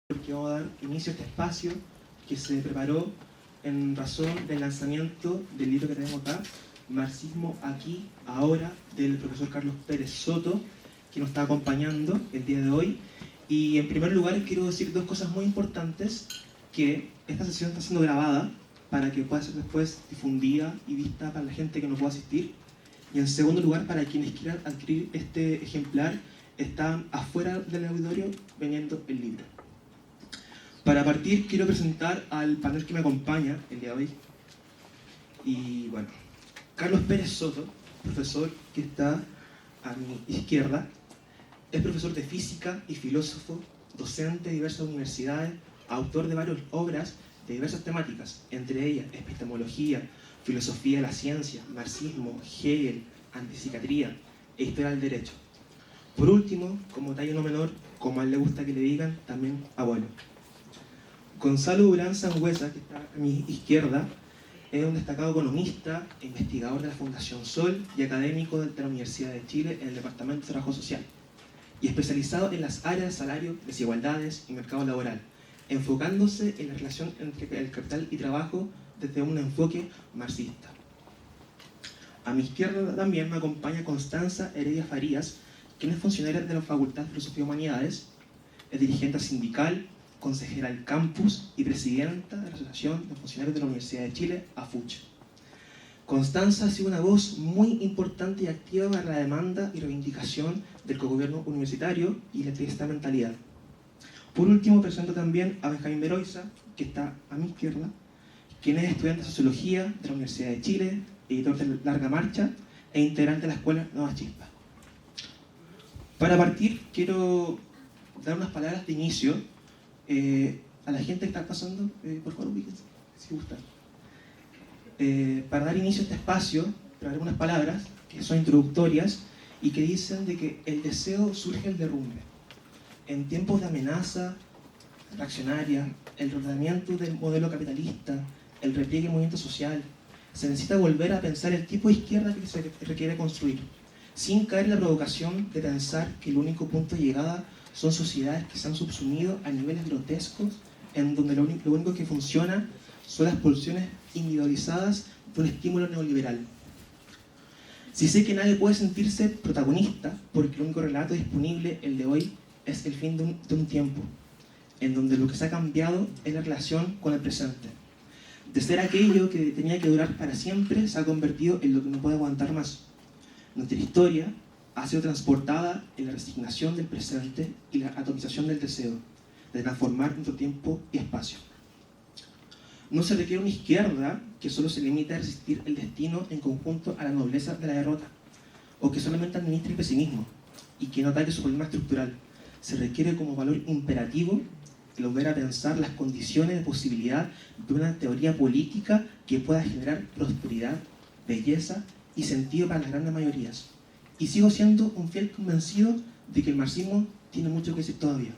porque vamos a dar inicio a este espacio que se preparó en razón del lanzamiento del libro que tenemos acá, Marxismo aquí, ahora, del profesor Carlos Pérez Soto, que nos está acompañando el día de hoy. Y en primer lugar quiero decir dos cosas muy importantes: que esta sesión está siendo grabada para que pueda ser después difundida y vista para la gente que no pueda asistir. Y en segundo lugar, para quienes quieran adquirir este ejemplar, están afuera del auditorio vendiendo el libro. Para partir, quiero presentar al panel que me acompaña el día de hoy. Y bueno, Carlos Pérez Soto, profesor que está a mi izquierda, es profesor de física y filósofo, docente de diversas universidades, autor de varias obras de diversas temáticas, entre ellas epistemología, filosofía de la ciencia, marxismo, Hegel, antipsiquiatría e historia del derecho. Por último, como detalle no menor, como a él le gusta que le digan, también abuelo. Gonzalo Durán Sangüesa, que está a mi izquierda, es un destacado economista, investigador de la Fundación Sol y académico de la Universidad de Chile en el Departamento de Trabajo Social, y especializado en las áreas de salario, desigualdades y mercado laboral, enfocándose en la relación entre el capital y trabajo desde un enfoque marxista. A mi izquierda también me acompaña Constanza Heredia Farías, quien es funcionaria de la Facultad de Filosofía y Humanidades, es dirigente sindical, consejera del campus y presidenta de la Asociación de Funcionarios de la Universidad de Chile, AFUCH. Constanza ha sido una voz muy importante y activa para la demanda y reivindicación del cogobierno universitario y la esta mentalidad. Por último, presento también a Benjamín Beroiza, que está a mi izquierda, quien es estudiante de Sociología de la Universidad de Chile, editor de Larga Marcha e integrante de la Escuela Nueva Chispa. Para partir, quiero dar unas palabras de inicio a la gente que está pasando, por favor, ubíquense, si gustan. Para dar inicio a este espacio, para dar unas palabras que son introductorias y que dicen de que el deseo surge el derrumbe. En tiempos de amenaza reaccionaria, el ordenamiento del modelo capitalista, el repliegue del movimiento social, se necesita volver a pensar el tipo de izquierda que se requiere construir, sin caer en la provocación de pensar que el único punto de llegada son sociedades que se han subsumido a niveles grotescos, en donde lo único que funciona son las pulsiones individualizadas de un estímulo neoliberal. Si sé que nadie puede sentirse protagonista, porque el único relato disponible, el de hoy, es el fin de un tiempo, en donde lo que se ha cambiado es la relación con el presente. De ser aquello que tenía que durar para siempre, se ha convertido en lo que no puede aguantar más. Nuestra historia ha sido transportada en la resignación del presente y la atomización del deseo, de transformar nuestro tiempo y espacio. No se requiere una izquierda que solo se limite a resistir el destino en conjunto a la nobleza de la derrota, o que solamente administre el pesimismo y que no ataque su problema estructural. Se requiere como valor imperativo el volver a pensar las condiciones de posibilidad de una teoría política que pueda generar prosperidad, belleza y sentido para las grandes mayorías. Y sigo siendo un fiel convencido de que el marxismo tiene mucho que decir todavía.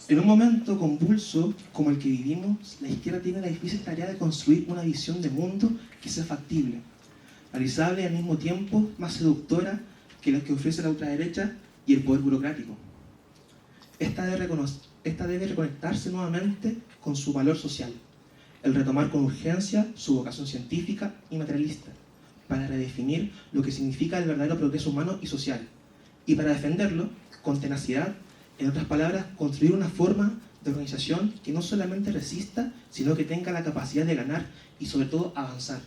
En un momento convulso como el que vivimos, la izquierda tiene la difícil tarea de construir una visión de mundo que sea factible, realizable y al mismo tiempo más seductora que la que ofrece la ultraderecha y el poder burocrático. Esta debe reconectarse nuevamente con su valor social, el retomar con urgencia su vocación científica y materialista, para redefinir lo que significa el verdadero progreso humano y social, y para defenderlo con tenacidad, en otras palabras, construir una forma de organización que no solamente resista, sino que tenga la capacidad de ganar y sobre todo avanzar.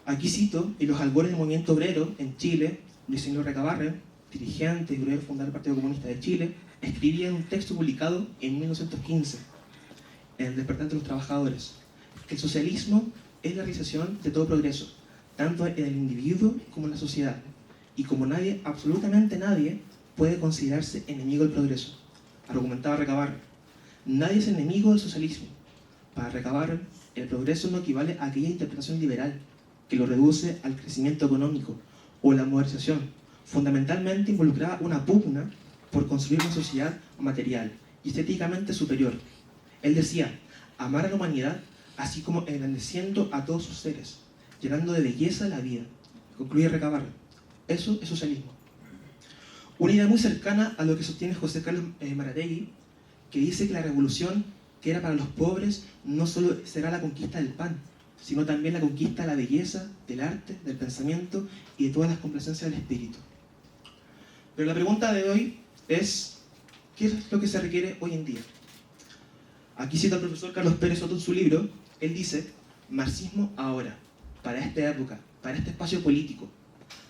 Aquí cito, en los albores del movimiento obrero en Chile, Luis Emilio Recabarren, dirigente y primer fundador del Partido Comunista de Chile, escribía en un texto publicado en 1915, en el Despertar de los Trabajadores, que el socialismo es la realización de todo progreso, tanto en el individuo como en la sociedad, y como nadie, absolutamente nadie, puede considerarse enemigo del progreso. Argumentaba Recabarren. Nadie es enemigo del socialismo. Para Recabarren, el progreso no equivale a aquella interpretación liberal que lo reduce al crecimiento económico o la modernización. Fundamentalmente involucraba una pugna por construir una sociedad material y estéticamente superior. Él decía, amar a la humanidad así como engrandeciendo a todos sus seres, llenando de belleza la vida. Concluye Recabarren. Eso es socialismo. Una idea muy cercana a lo que sostiene José Carlos Marategui que dice que la revolución que era para los pobres no solo será la conquista del pan, sino también la conquista de la belleza, del arte, del pensamiento y de todas las complacencias del espíritu. Pero la pregunta de hoy es, ¿qué es lo que se requiere hoy en día? Aquí cita al profesor Carlos Pérez Soto en su libro. Él dice: marxismo ahora, para esta época, para este espacio político.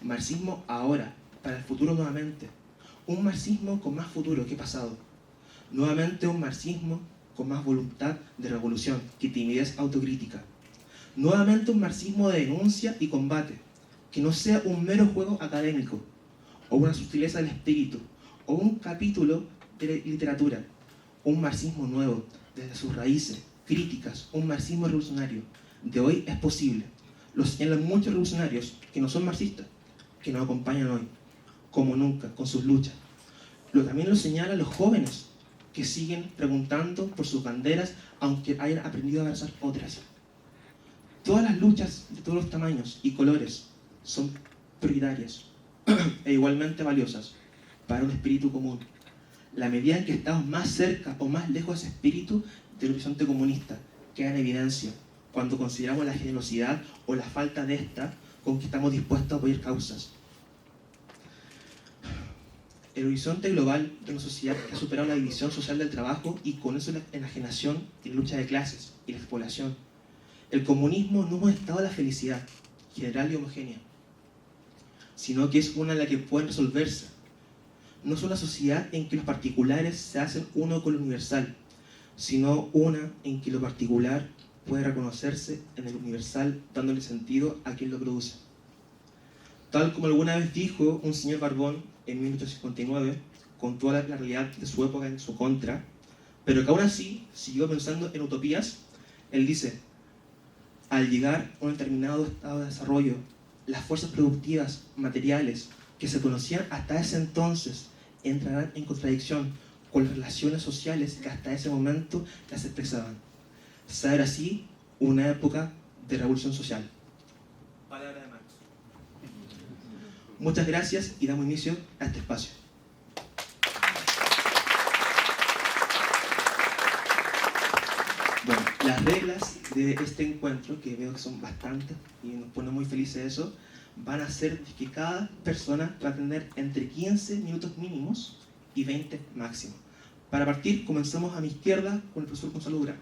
Marxismo ahora, para el futuro nuevamente. Un marxismo con más futuro que pasado. Nuevamente un marxismo con más voluntad de revolución que timidez autocrítica. Nuevamente un marxismo de denuncia y combate, que no sea un mero juego académico, o una sutileza del espíritu, o un capítulo de literatura. Un marxismo nuevo, desde sus raíces, críticas, un marxismo revolucionario. De hoy es posible. Lo señalan muchos revolucionarios que no son marxistas, que nos acompañan hoy, como nunca, con sus luchas. También lo señalan los jóvenes, que siguen preguntando por sus banderas, aunque hayan aprendido a abrazar otras. Todas las luchas de todos los tamaños y colores son prioritarias e igualmente valiosas para un espíritu común. La medida en que estamos más cerca o más lejos de ese espíritu del horizonte comunista queda en evidencia cuando consideramos la generosidad o la falta de esta con que estamos dispuestos a apoyar causas. El horizonte global de una sociedad que ha superado la división social del trabajo y con eso la enajenación y la lucha de clases y la explotación. El comunismo no es un estado de la felicidad general y homogénea, sino que es una en la que pueden resolverse. No es una sociedad en que los particulares se hacen uno con lo universal, sino una en que lo particular puede reconocerse en el universal, dándole sentido a quien lo produce. Tal como alguna vez dijo un señor Barbón en 1859, con toda la realidad de su época en su contra, pero que aún así siguió pensando en utopías. Él dice: al llegar a un determinado estado de desarrollo, las fuerzas productivas materiales que se conocían hasta ese entonces entrarán en contradicción con las relaciones sociales que hasta ese momento las expresaban. Se abre así una época de revolución social. Palabra de Marx. Muchas gracias y damos inicio a este espacio. Bueno, las reglas de este encuentro, que veo que son bastantes y nos pone muy felices eso, van a ser que cada persona va a tener entre 15 minutos mínimos y 20 máximo. Para partir, comenzamos a mi izquierda con el profesor Gonzalo Durán.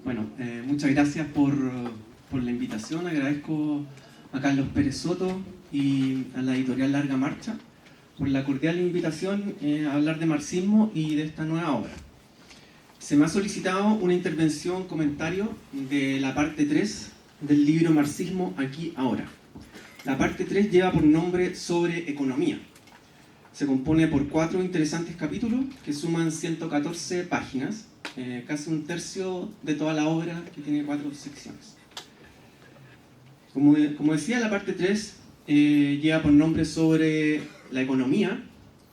Bueno, muchas gracias por la invitación. Agradezco a Carlos Pérez Soto y a la editorial Larga Marcha por la cordial invitación a hablar de marxismo y de esta nueva obra. Se me ha solicitado una intervención, comentario de la parte 3 del libro Marxismo aquí ahora. La parte 3 lleva por nombre Sobre Economía. Se compone por 4 interesantes capítulos que suman 114 páginas, casi un tercio de toda la obra, que tiene 4 secciones. Como decía, la parte 3 lleva por nombre Sobre la Economía,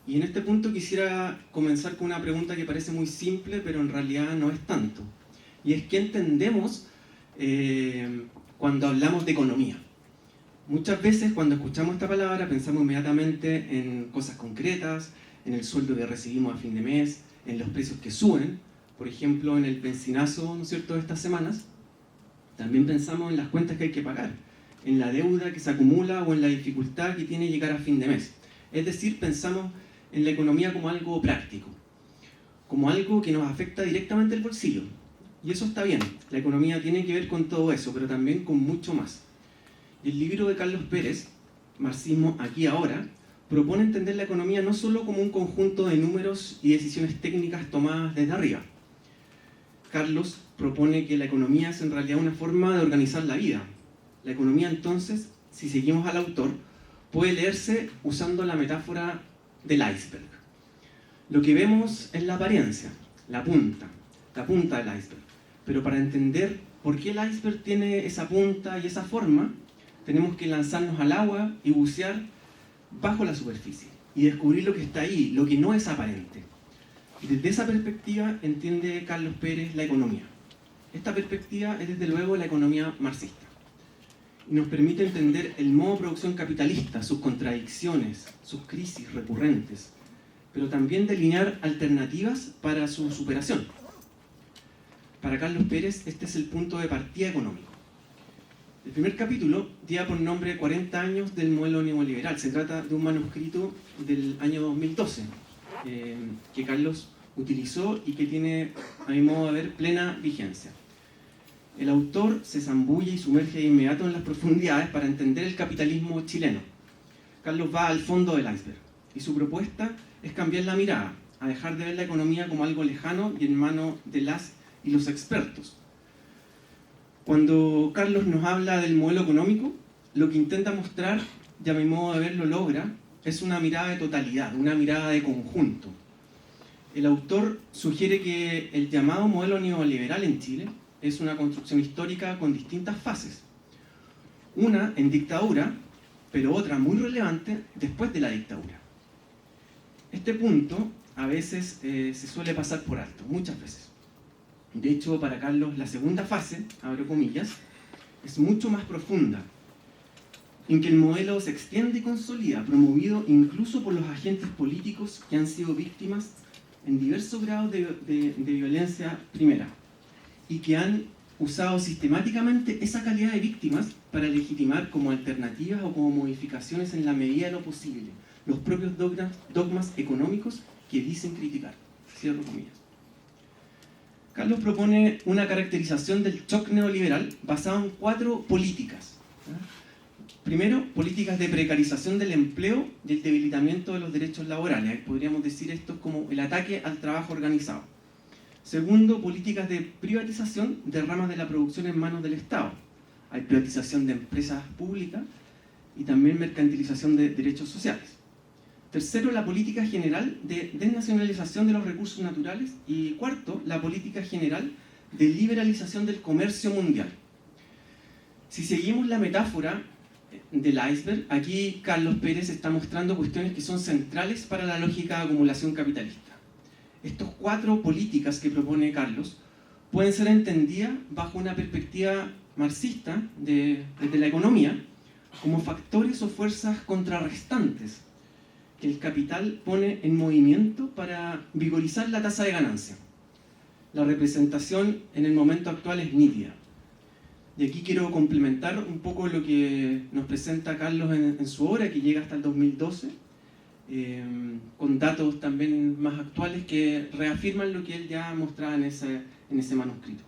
y en este punto quisiera comenzar con una pregunta que parece muy simple, pero en realidad no es tanto. Y es: ¿qué entendemos cuando hablamos de economía? Muchas veces cuando escuchamos esta palabra pensamos inmediatamente en cosas concretas, en el sueldo que recibimos a fin de mes, en los precios que suben, por ejemplo en el benzinazo, ¿no es cierto?, de estas semanas. También pensamos en las cuentas que hay que pagar, en la deuda que se acumula o en la dificultad que tiene llegar a fin de mes. Es decir, pensamos en la economía como algo práctico, como algo que nos afecta directamente el bolsillo. Y eso está bien, la economía tiene que ver con todo eso, pero también con mucho más. Y el libro de Carlos Pérez, Marxismo aquí ahora, propone entender la economía no solo como un conjunto de números y decisiones técnicas tomadas desde arriba. Carlos propone que la economía es en realidad una forma de organizar la vida. La economía, entonces, si seguimos al autor, puede leerse usando la metáfora del iceberg. Lo que vemos es la apariencia, la punta del iceberg. Pero para entender por qué el iceberg tiene esa punta y esa forma, tenemos que lanzarnos al agua y bucear bajo la superficie y descubrir lo que está ahí, lo que no es aparente. Y desde esa perspectiva entiende Carlos Pérez la economía. Esta perspectiva es desde luego la economía marxista y nos permite entender el modo de producción capitalista, sus contradicciones, sus crisis recurrentes, pero también delinear alternativas para su superación. Para Carlos Pérez, este es el punto de partida económico. El primer capítulo lleva por nombre 40 años del modelo neoliberal. Se trata de un manuscrito del año 2012 que Carlos utilizó y que tiene, a mi modo de ver, plena vigencia. El autor se zambulle y sumerge de inmediato en las profundidades para entender el capitalismo chileno. Carlos va al fondo del iceberg y su propuesta es cambiar la mirada, a dejar de ver la economía como algo lejano y en manos de las y los expertos. Cuando Carlos nos habla del modelo económico, lo que intenta mostrar, y a mi modo de ver lo logra, es una mirada de totalidad, una mirada de conjunto. El autor sugiere que el llamado modelo neoliberal en Chile es una construcción histórica con distintas fases. Una en dictadura, pero otra muy relevante después de la dictadura. Este punto a veces se suele pasar por alto, muchas veces. De hecho, para Carlos, la segunda fase, abro comillas, es mucho más profunda, en que el modelo se extiende y consolida, promovido incluso por los agentes políticos que han sido víctimas en diversos grados de violencia primera y que han usado sistemáticamente esa calidad de víctimas para legitimar como alternativas o como modificaciones en la medida de lo posible los propios dogmas económicos que dicen criticar. Cierro comillas. Carlos propone una caracterización del shock neoliberal basado en 4 políticas. Primero, políticas de precarización del empleo y el debilitamiento de los derechos laborales. Podríamos decir esto como el ataque al trabajo organizado. Segundo, políticas de privatización de ramas de la producción en manos del Estado. Hay privatización de empresas públicas y también mercantilización de derechos sociales. Tercero, la política general de desnacionalización de los recursos naturales. Y cuarto, la política general de liberalización del comercio mundial. Si seguimos la metáfora del iceberg, aquí Carlos Pérez está mostrando cuestiones que son centrales para la lógica de acumulación capitalista. Estas 4 políticas que propone Carlos pueden ser entendidas bajo una perspectiva marxista desde la economía como factores o fuerzas contrarrestantes que el capital pone en movimiento para vigorizar la tasa de ganancia. La representación en el momento actual es nítida. Y aquí quiero complementar un poco lo que nos presenta Carlos en su obra, que llega hasta el 2012, con datos también más actuales que reafirman lo que él ya mostraba en ese manuscrito.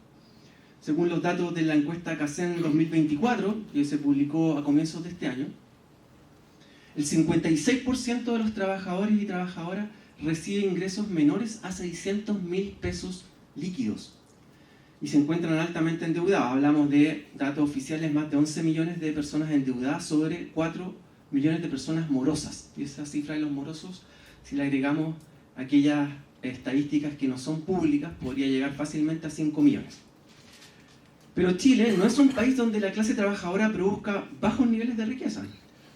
Según los datos de la encuesta CACEN 2024, que se publicó a comienzos de este año, el 56% de los trabajadores y trabajadoras recibe ingresos menores a 600.000 pesos líquidos y se encuentran altamente endeudados. Hablamos de datos oficiales, más de 11 millones de personas endeudadas sobre 4 millones de personas morosas. Y esa cifra de los morosos, si le agregamos aquellas estadísticas que no son públicas, podría llegar fácilmente a 5 millones. Pero Chile no es un país donde la clase trabajadora produzca bajos niveles de riqueza.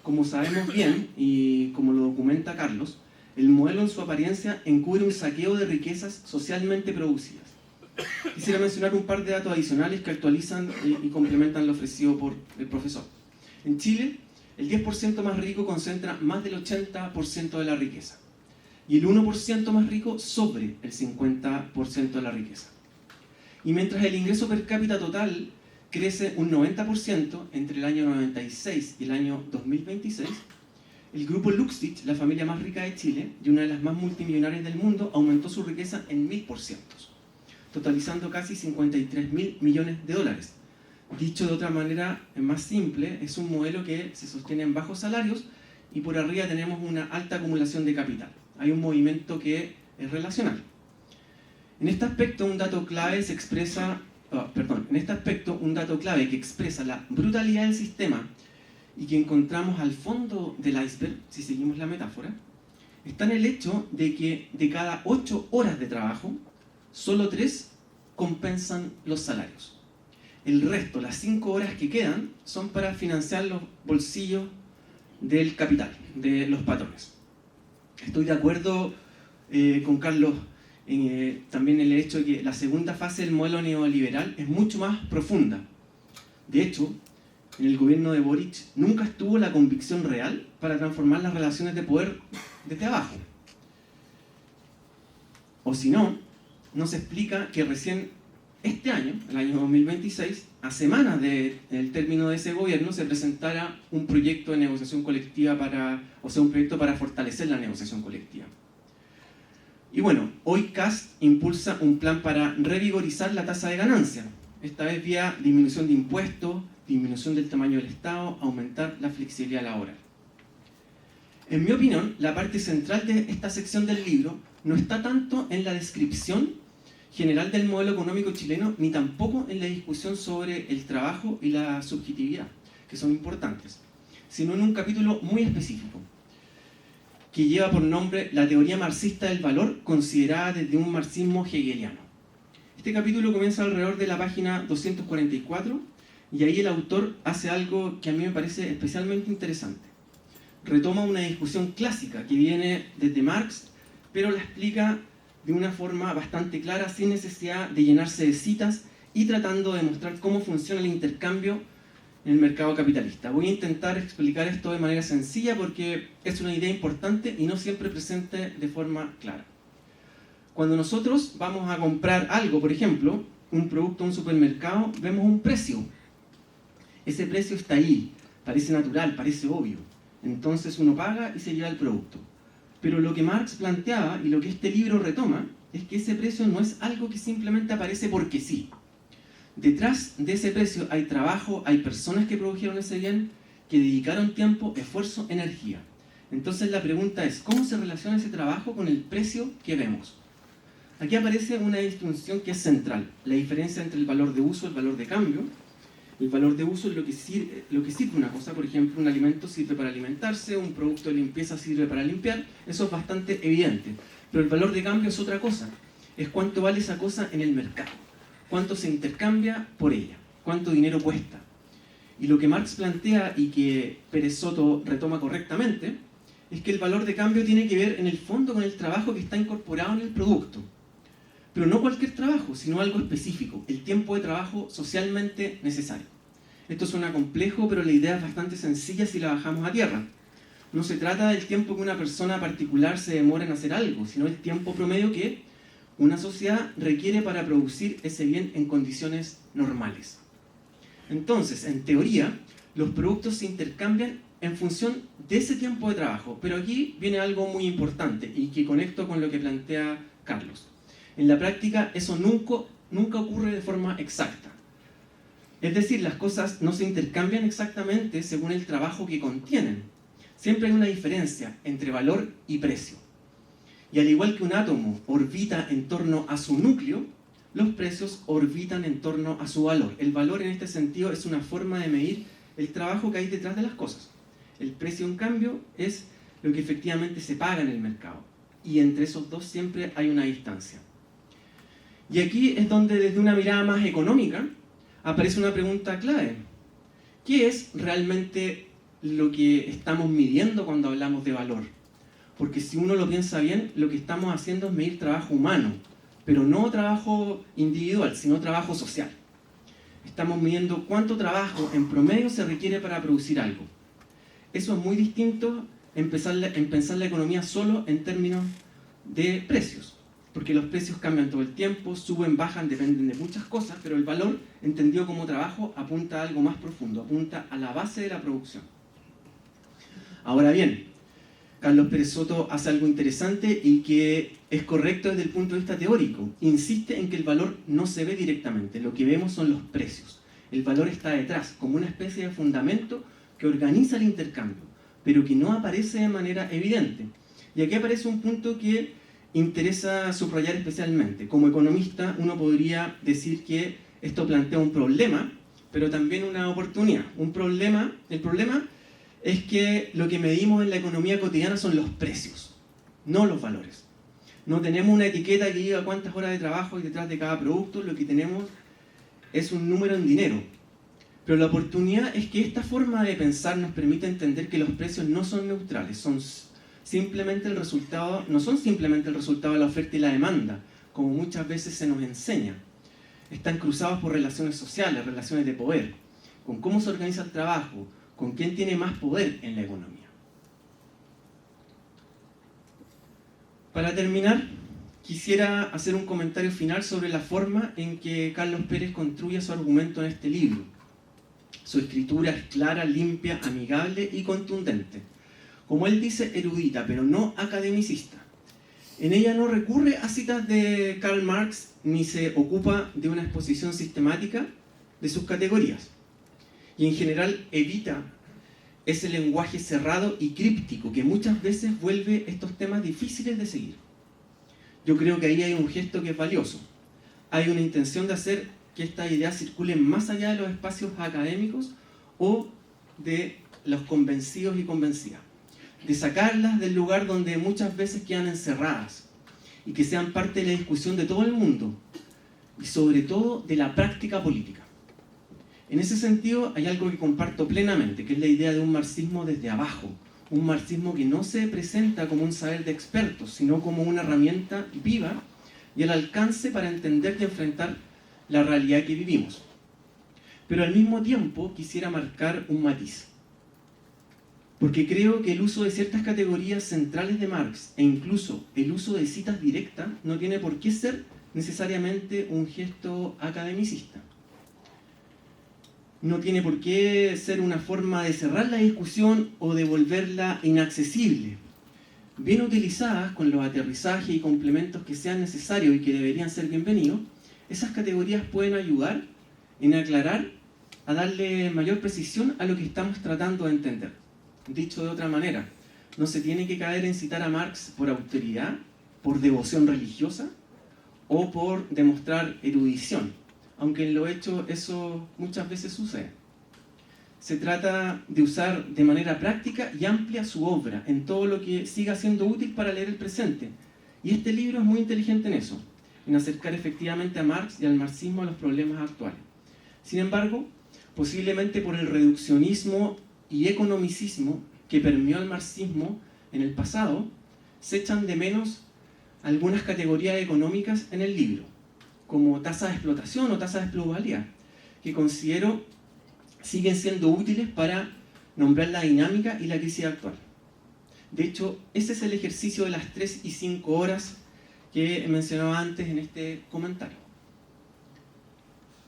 Como sabemos bien, y como lo documenta Carlos, el modelo en su apariencia encubre un saqueo de riquezas socialmente producidas. Quisiera mencionar un par de datos adicionales que actualizan y complementan lo ofrecido por el profesor. En Chile, el 10% más rico concentra más del 80% de la riqueza y el 1% más rico sobre el 50% de la riqueza. Y mientras el ingreso per cápita total crece un 90% entre el año 96 y el año 2026, el grupo Luxich, la familia más rica de Chile y una de las más multimillonarias del mundo, aumentó su riqueza en 1000%, totalizando casi 53.000 millones de dólares. Dicho de otra manera más simple, es un modelo que se sostiene en bajos salarios y por arriba tenemos una alta acumulación de capital. Hay un movimiento que es relacional. En este aspecto, un dato clave que expresa la brutalidad del sistema y que encontramos al fondo del iceberg, si seguimos la metáfora, está en el hecho de que de cada 8 horas de trabajo, solo 3 compensan los salarios. El resto, las 5 horas que quedan, son para financiar los bolsillos del capital, de los patrones. Estoy de acuerdo con Carlos también el hecho de que la segunda fase del modelo neoliberal es mucho más profunda. De hecho, en el gobierno de Boric nunca estuvo la convicción real para transformar las relaciones de poder desde abajo. O si no, nos explica que recién este año, el año 2026, a semanas del término de ese gobierno, se presentara un proyecto de negociación colectiva un proyecto para fortalecer la negociación colectiva. Y bueno, hoy CAS impulsa un plan para revigorizar la tasa de ganancia, esta vez vía disminución de impuestos, disminución del tamaño del Estado, aumentar la flexibilidad laboral. En mi opinión, la parte central de esta sección del libro no está tanto en la descripción general del modelo económico chileno, ni tampoco en la discusión sobre el trabajo y la subjetividad, que son importantes, sino en un capítulo muy específico, que lleva por nombre la teoría marxista del valor considerada desde un marxismo hegeliano. Este capítulo comienza alrededor de la página 244 y ahí el autor hace algo que a mí me parece especialmente interesante. Retoma una discusión clásica que viene desde Marx, pero la explica de una forma bastante clara, sin necesidad de llenarse de citas y tratando de mostrar cómo funciona el intercambio en el mercado capitalista. Voy a intentar explicar esto de manera sencilla porque es una idea importante y no siempre presente de forma clara. Cuando nosotros vamos a comprar algo, por ejemplo, un producto en un supermercado, vemos un precio. Ese precio está ahí, parece natural, parece obvio. Entonces uno paga y se lleva el producto. Pero lo que Marx planteaba y lo que este libro retoma es que ese precio no es algo que simplemente aparece porque sí. Detrás de ese precio hay trabajo, hay personas que produjeron ese bien, que dedicaron tiempo, esfuerzo, energía. Entonces la pregunta es, ¿cómo se relaciona ese trabajo con el precio que vemos? Aquí aparece una distinción que es central, la diferencia entre el valor de uso y el valor de cambio. El valor de uso es lo que sirve una cosa, por ejemplo, un alimento sirve para alimentarse, un producto de limpieza sirve para limpiar, eso es bastante evidente. Pero el valor de cambio es otra cosa, es cuánto vale esa cosa en el mercado, cuánto se intercambia por ella, cuánto dinero cuesta. Y lo que Marx plantea y que Pérez Soto retoma correctamente, es que el valor de cambio tiene que ver en el fondo con el trabajo que está incorporado en el producto. Pero no cualquier trabajo, sino algo específico, el tiempo de trabajo socialmente necesario. Esto suena complejo, pero la idea es bastante sencilla si la bajamos a tierra. No se trata del tiempo que una persona particular se demora en hacer algo, sino el tiempo promedio que una sociedad requiere para producir ese bien en condiciones normales. Entonces, en teoría, los productos se intercambian en función de ese tiempo de trabajo, pero aquí viene algo muy importante y que conecto con lo que plantea Carlos. En la práctica eso nunca ocurre de forma exacta. Es decir, las cosas no se intercambian exactamente según el trabajo que contienen. Siempre hay una diferencia entre valor y precio. Y al igual que un átomo orbita en torno a su núcleo, los precios orbitan en torno a su valor. El valor en este sentido es una forma de medir el trabajo que hay detrás de las cosas. El precio, en cambio, es lo que efectivamente se paga en el mercado. Y entre esos dos siempre hay una distancia. Y aquí es donde, desde una mirada más económica, aparece una pregunta clave. ¿Qué es realmente lo que estamos midiendo cuando hablamos de valor? Porque si uno lo piensa bien, lo que estamos haciendo es medir trabajo humano, pero no trabajo individual, sino trabajo social. Estamos midiendo cuánto trabajo en promedio se requiere para producir algo. Eso es muy distinto en pensar la economía solo en términos de precios. Porque los precios cambian todo el tiempo, suben, bajan, dependen de muchas cosas, pero el valor, entendido como trabajo, apunta a algo más profundo, apunta a la base de la producción. Ahora bien, Carlos Pérez Soto hace algo interesante y que es correcto desde el punto de vista teórico. Insiste en que el valor no se ve directamente, lo que vemos son los precios. El valor está detrás, como una especie de fundamento que organiza el intercambio, pero que no aparece de manera evidente. Y aquí aparece un punto que interesa subrayar especialmente. Como economista, uno podría decir que esto plantea un problema, pero también una oportunidad. El problema es que lo que medimos en la economía cotidiana son los precios, no los valores. No tenemos una etiqueta que diga cuántas horas de trabajo hay detrás de cada producto, lo que tenemos es un número en dinero. Pero la oportunidad es que esta forma de pensar nos permite entender que los precios no son neutrales, no son simplemente el resultado de la oferta y la demanda, como muchas veces se nos enseña. Están cruzados por relaciones sociales, relaciones de poder, con cómo se organiza el trabajo, con quién tiene más poder en la economía. Para terminar, quisiera hacer un comentario final sobre la forma en que Carlos Pérez construye su argumento en este libro. Su escritura es clara, limpia, amigable y contundente. Como él dice, erudita, pero no academicista. En ella no recurre a citas de Karl Marx ni se ocupa de una exposición sistemática de sus categorías. Y en general evita ese lenguaje cerrado y críptico que muchas veces vuelve estos temas difíciles de seguir. Yo creo que ahí hay un gesto que es valioso. Hay una intención de hacer que estas ideas circulen más allá de los espacios académicos o de los convencidos y convencidas. De sacarlas del lugar donde muchas veces quedan encerradas y que sean parte de la discusión de todo el mundo y sobre todo de la práctica política. En ese sentido hay algo que comparto plenamente, que es la idea de un marxismo desde abajo, un marxismo que no se presenta como un saber de expertos, sino como una herramienta viva y al alcance para entender y enfrentar la realidad que vivimos. Pero al mismo tiempo quisiera marcar un matiz, porque creo que el uso de ciertas categorías centrales de Marx e incluso el uso de citas directas no tiene por qué ser necesariamente un gesto academicista. No tiene por qué ser una forma de cerrar la discusión o de volverla inaccesible. Bien utilizadas, con los aterrizajes y complementos que sean necesarios y que deberían ser bienvenidos, esas categorías pueden ayudar en aclarar, a darle mayor precisión a lo que estamos tratando de entender. Dicho de otra manera, no se tiene que caer en citar a Marx por autoridad, por devoción religiosa o por demostrar erudición, aunque en lo hecho eso muchas veces sucede. Se trata de usar de manera práctica y amplia su obra en todo lo que siga siendo útil para leer el presente. Y este libro es muy inteligente en eso, en acercar efectivamente a Marx y al marxismo a los problemas actuales. Sin embargo, posiblemente por el reduccionismo y economicismo que permeó al marxismo en el pasado, se echan de menos algunas categorías económicas en el libro, como tasas de explotación o tasas de plusvalía, que considero siguen siendo útiles para nombrar la dinámica y la crisis actual. De hecho, ese es el ejercicio de las 3 y 5 horas que mencionaba antes en este comentario.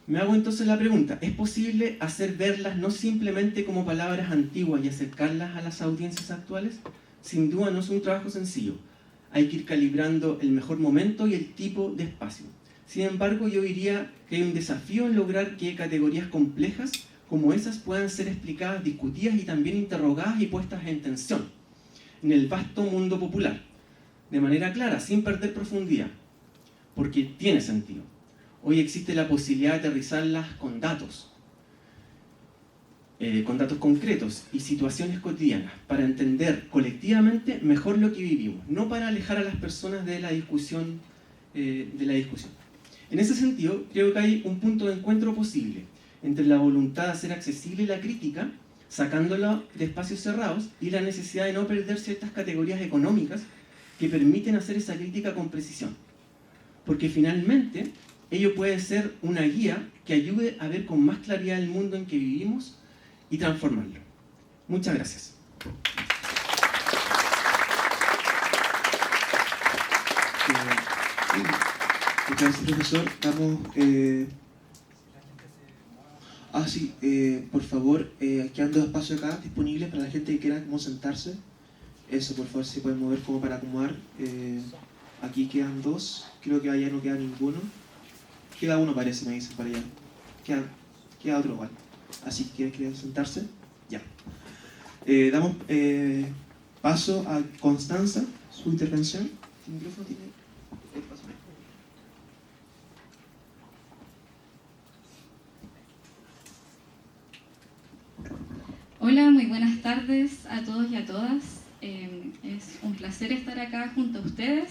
Me hago entonces la pregunta, ¿es posible hacer verlas no simplemente como palabras antiguas y acercarlas a las audiencias actuales? Sin duda no es un trabajo sencillo. Hay que ir calibrando el mejor momento y el tipo de espacio. Sin embargo, yo diría que hay un desafío en lograr que categorías complejas como esas puedan ser explicadas, discutidas y también interrogadas y puestas en tensión en el vasto mundo popular, de manera clara, sin perder profundidad, porque tiene sentido. Hoy existe la posibilidad de aterrizarlas con datos concretos y situaciones cotidianas, para entender colectivamente mejor lo que vivimos, no para alejar a las personas de la discusión. En ese sentido, creo que hay un punto de encuentro posible entre la voluntad de hacer accesible la crítica, sacándola de espacios cerrados, y la necesidad de no perder ciertas categorías económicas que permiten hacer esa crítica con precisión. Porque finalmente, ello puede ser una guía que ayude a ver con más claridad el mundo en que vivimos y transformarlo. Muchas gracias. Muchas gracias, profesor. Por favor, quedan 2 espacios acá disponibles para la gente que quiera como sentarse. Eso, por favor, si pueden mover como para acomodar. Aquí quedan 2, creo que allá no queda ninguno. Queda uno, parece, me dicen para allá. Queda otro igual. Así que quieren sentarse, ya. Damos paso a Constanza, su intervención. ¿El micrófono tiene el paso? Hola, muy buenas tardes a todos y a todas. Es un placer estar acá junto a ustedes.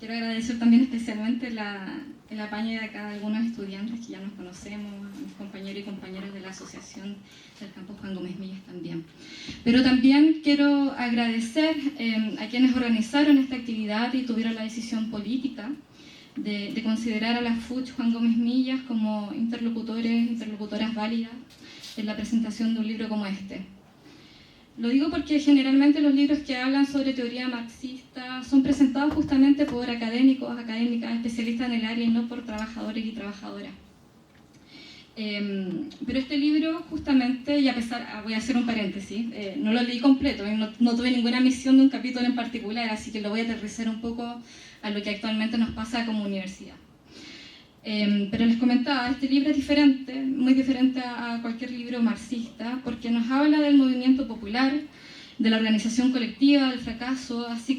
quiero agradecer también especialmente el apaño de acá de algunos estudiantes que ya nos conocemos, mis compañeros y compañeras de la Asociación del Campus Juan Gómez Millas también. Pero también quiero agradecer a quienes organizaron esta actividad y tuvieron la decisión política de considerar a la FUCH Juan Gómez Millas como interlocutoras válidas en la presentación de un libro como este. Lo digo porque generalmente los libros que hablan sobre teoría marxista son presentados justamente por académicos, académicas, especialistas en el área y no por trabajadores y trabajadoras. Pero este libro justamente, y voy a hacer un paréntesis, no lo leí completo, no tuve ninguna misión de un capítulo en particular, así que lo voy a aterrizar un poco a lo que actualmente nos pasa como universidad. Pero les comentaba, este libro es diferente, muy diferente a cualquier libro marxista, porque nos habla del movimiento popular, de la organización colectiva, del fracaso, así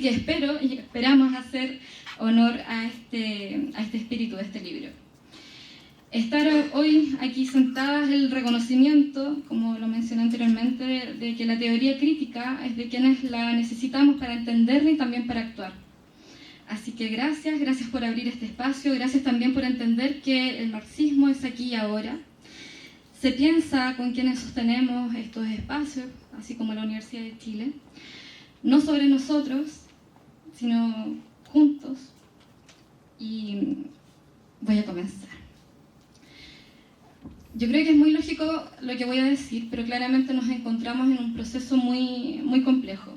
que espero y esperamos hacer honor a este espíritu de este libro. Estar hoy aquí sentadas es el reconocimiento, como lo mencioné anteriormente, de que la teoría crítica es de quienes la necesitamos para entenderla y también para actuar. Así que gracias por abrir este espacio, gracias también por entender que el marxismo es aquí y ahora. Se piensa con quienes sostenemos estos espacios, así como la Universidad de Chile, no sobre nosotros, sino juntos. Y voy a comenzar. Yo creo que es muy lógico lo que voy a decir, pero claramente nos encontramos en un proceso muy, muy complejo.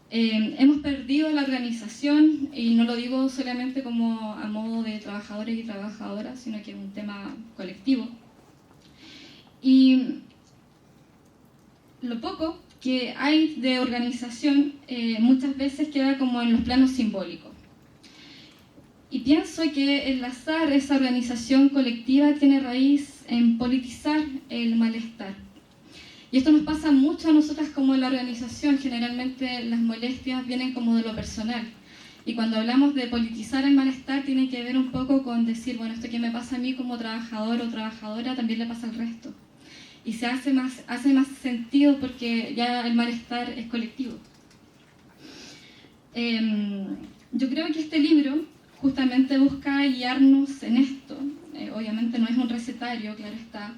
Hemos perdido la organización, y no lo digo solamente como a modo de trabajadores y trabajadoras, sino que es un tema colectivo. Y lo poco que hay de organización muchas veces queda como en los planos simbólicos. Y pienso que enlazar esa organización colectiva tiene raíz en politizar el malestar. Y esto nos pasa mucho a nosotras como en la organización. Generalmente las molestias vienen como de lo personal. Y cuando hablamos de politizar el malestar tiene que ver un poco con decir, bueno, esto que me pasa a mí como trabajador o trabajadora también le pasa al resto. Y se hace más sentido porque ya el malestar es colectivo. Yo creo que este libro justamente busca guiarnos en esto. Obviamente no es un recetario, claro está.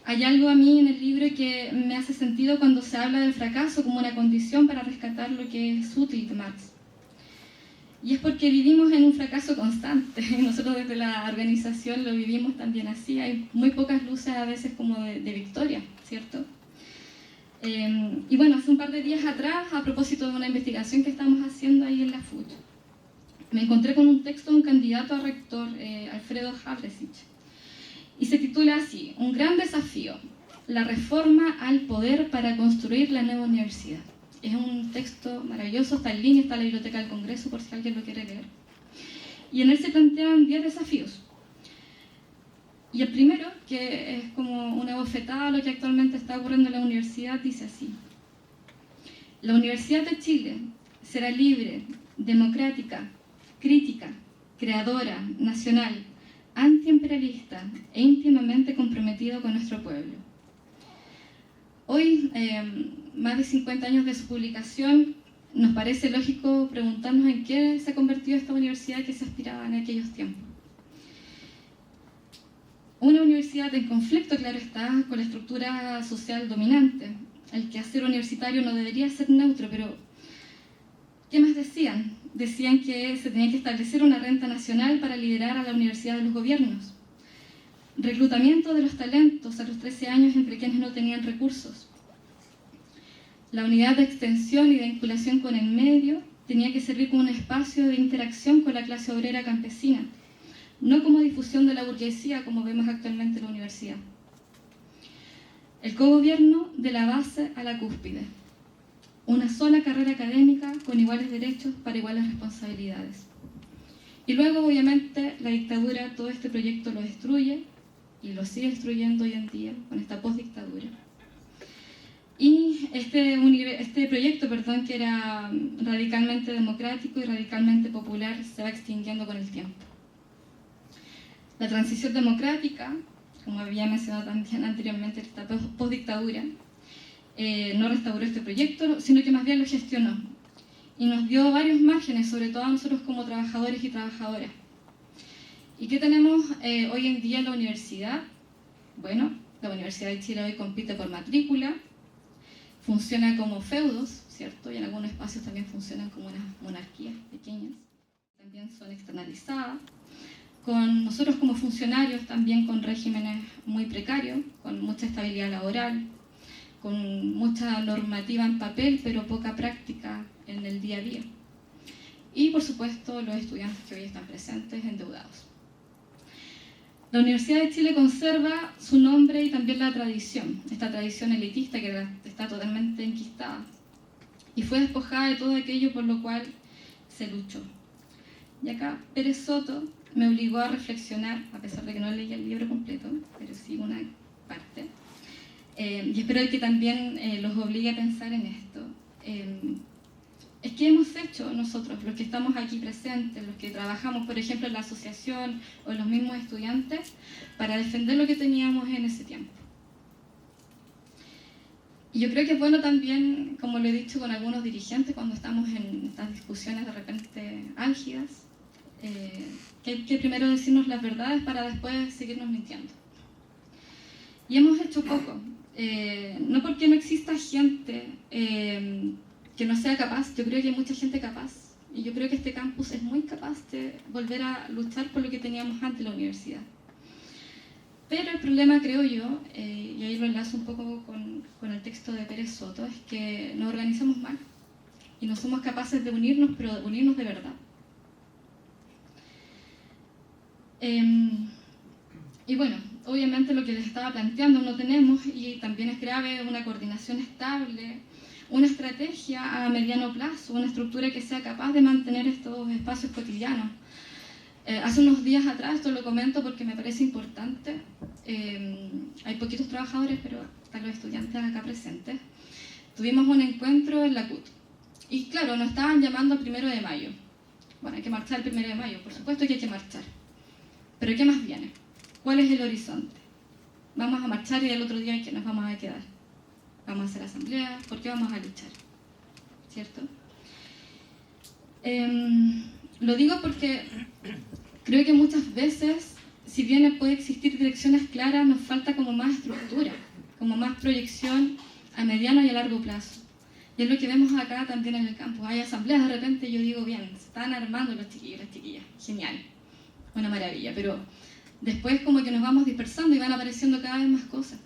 Hay algo a mí en el libro que me hace sentido cuando se habla del fracaso como una condición para rescatar lo que es útil de Marx. Y es porque vivimos en un fracaso constante. Nosotros desde la organización lo vivimos también así. Hay muy pocas luces a veces como de victoria, ¿cierto? Y bueno, hace un par de días atrás, a propósito de una investigación que estamos haciendo ahí en la FUCH, me encontré con un texto de un candidato a rector, Alfredo Havresich, y se titula así: Un gran desafío, la reforma al poder para construir la nueva universidad. Es un texto maravilloso, está en línea, está en la Biblioteca del Congreso por si alguien lo quiere leer. Y en él se plantean 10 desafíos. Y el primero, que es como una bofetada a lo que actualmente está ocurriendo en la universidad, dice así: La Universidad de Chile será libre, democrática, crítica, creadora, nacional, antiimperialista e íntimamente comprometido con nuestro pueblo. Hoy, más de 50 años de su publicación, nos parece lógico preguntarnos en qué se ha convertido esta universidad que se aspiraba en aquellos tiempos. Una universidad en conflicto, claro está, con la estructura social dominante. El quehacer universitario no debería ser neutro, pero ¿qué más decían? Decían que se tenía que establecer una renta nacional para liderar a la universidad de los gobiernos. Reclutamiento de los talentos a los 13 años entre quienes no tenían recursos. La unidad de extensión y de vinculación con el medio tenía que servir como un espacio de interacción con la clase obrera campesina, no como difusión de la burguesía como vemos actualmente en la universidad. El cogobierno de la base a la cúspide. Una sola carrera académica con iguales derechos para iguales responsabilidades. Y luego, obviamente, la dictadura, todo este proyecto lo destruye y lo sigue destruyendo hoy en día con esta postdictadura. Y este proyecto, que era radicalmente democrático y radicalmente popular, se va extinguiendo con el tiempo. La transición democrática, como había mencionado también anteriormente, esta postdictadura, no restauró este proyecto, sino que más bien lo gestionó. y nos dio varios márgenes, sobre todo a nosotros como trabajadores y trabajadoras. ¿Y qué tenemos hoy en día en la universidad? Bueno, la Universidad de Chile hoy compite por matrícula, funciona como feudos, ¿cierto? Y en algunos espacios también funcionan como unas monarquías pequeñas. También son externalizadas. Con nosotros como funcionarios también con regímenes muy precarios, con mucha estabilidad laboral, con mucha normativa en papel, pero poca práctica en el día a día. Y por supuesto los estudiantes que hoy están presentes endeudados. La Universidad de Chile conserva su nombre y también la tradición, esta tradición elitista que está totalmente enquistada y fue despojada de todo aquello por lo cual se luchó. Y acá Pérez Soto me obligó a reflexionar, a pesar de que no leí el libro completo, pero sí una parte. Y espero que también los obligue a pensar en esto. Es que hemos hecho nosotros, los que estamos aquí presentes, los que trabajamos, por ejemplo, en la asociación o los mismos estudiantes, para defender lo que teníamos en ese tiempo. Y yo creo que es bueno también, como lo he dicho con algunos dirigentes cuando estamos en estas discusiones de repente álgidas, que hay que primero decirnos las verdades para después seguirnos mintiendo. Y hemos hecho poco, no porque no exista gente que no sea capaz, yo creo que hay mucha gente capaz, y yo creo que este campus es muy capaz de volver a luchar por lo que teníamos antes en la universidad. Pero el problema, creo yo, y ahí lo enlazo un poco con el texto de Pérez Soto, es que nos organizamos mal y no somos capaces de unirnos, pero de unirnos de verdad. Y bueno, obviamente lo que les estaba planteando no tenemos, y también es grave, una coordinación estable, una estrategia a mediano plazo, una estructura que sea capaz de mantener estos espacios cotidianos. Hace unos días atrás, esto lo comento porque me parece importante, hay poquitos trabajadores, pero están los estudiantes acá presentes, tuvimos un encuentro en la CUT. Y claro, nos estaban llamando el 1 de mayo. Bueno, hay que marchar el 1 de mayo, por supuesto que hay que marchar. Pero ¿qué más viene? ¿Cuál es el horizonte? Vamos a marchar y el otro día ¿en qué nos vamos a quedar? Vamos a hacer asamblea, ¿por qué vamos a luchar? ¿Cierto? Lo digo porque creo que muchas veces, si bien puede existir direcciones claras, nos falta como más estructura, como más proyección a mediano y a largo plazo. Y es lo que vemos acá también en el campus. Hay asambleas, de repente yo digo, bien, se están armando los chiquillos, las chiquillas, genial, una maravilla, pero después como que nos vamos dispersando y van apareciendo cada vez más cosas.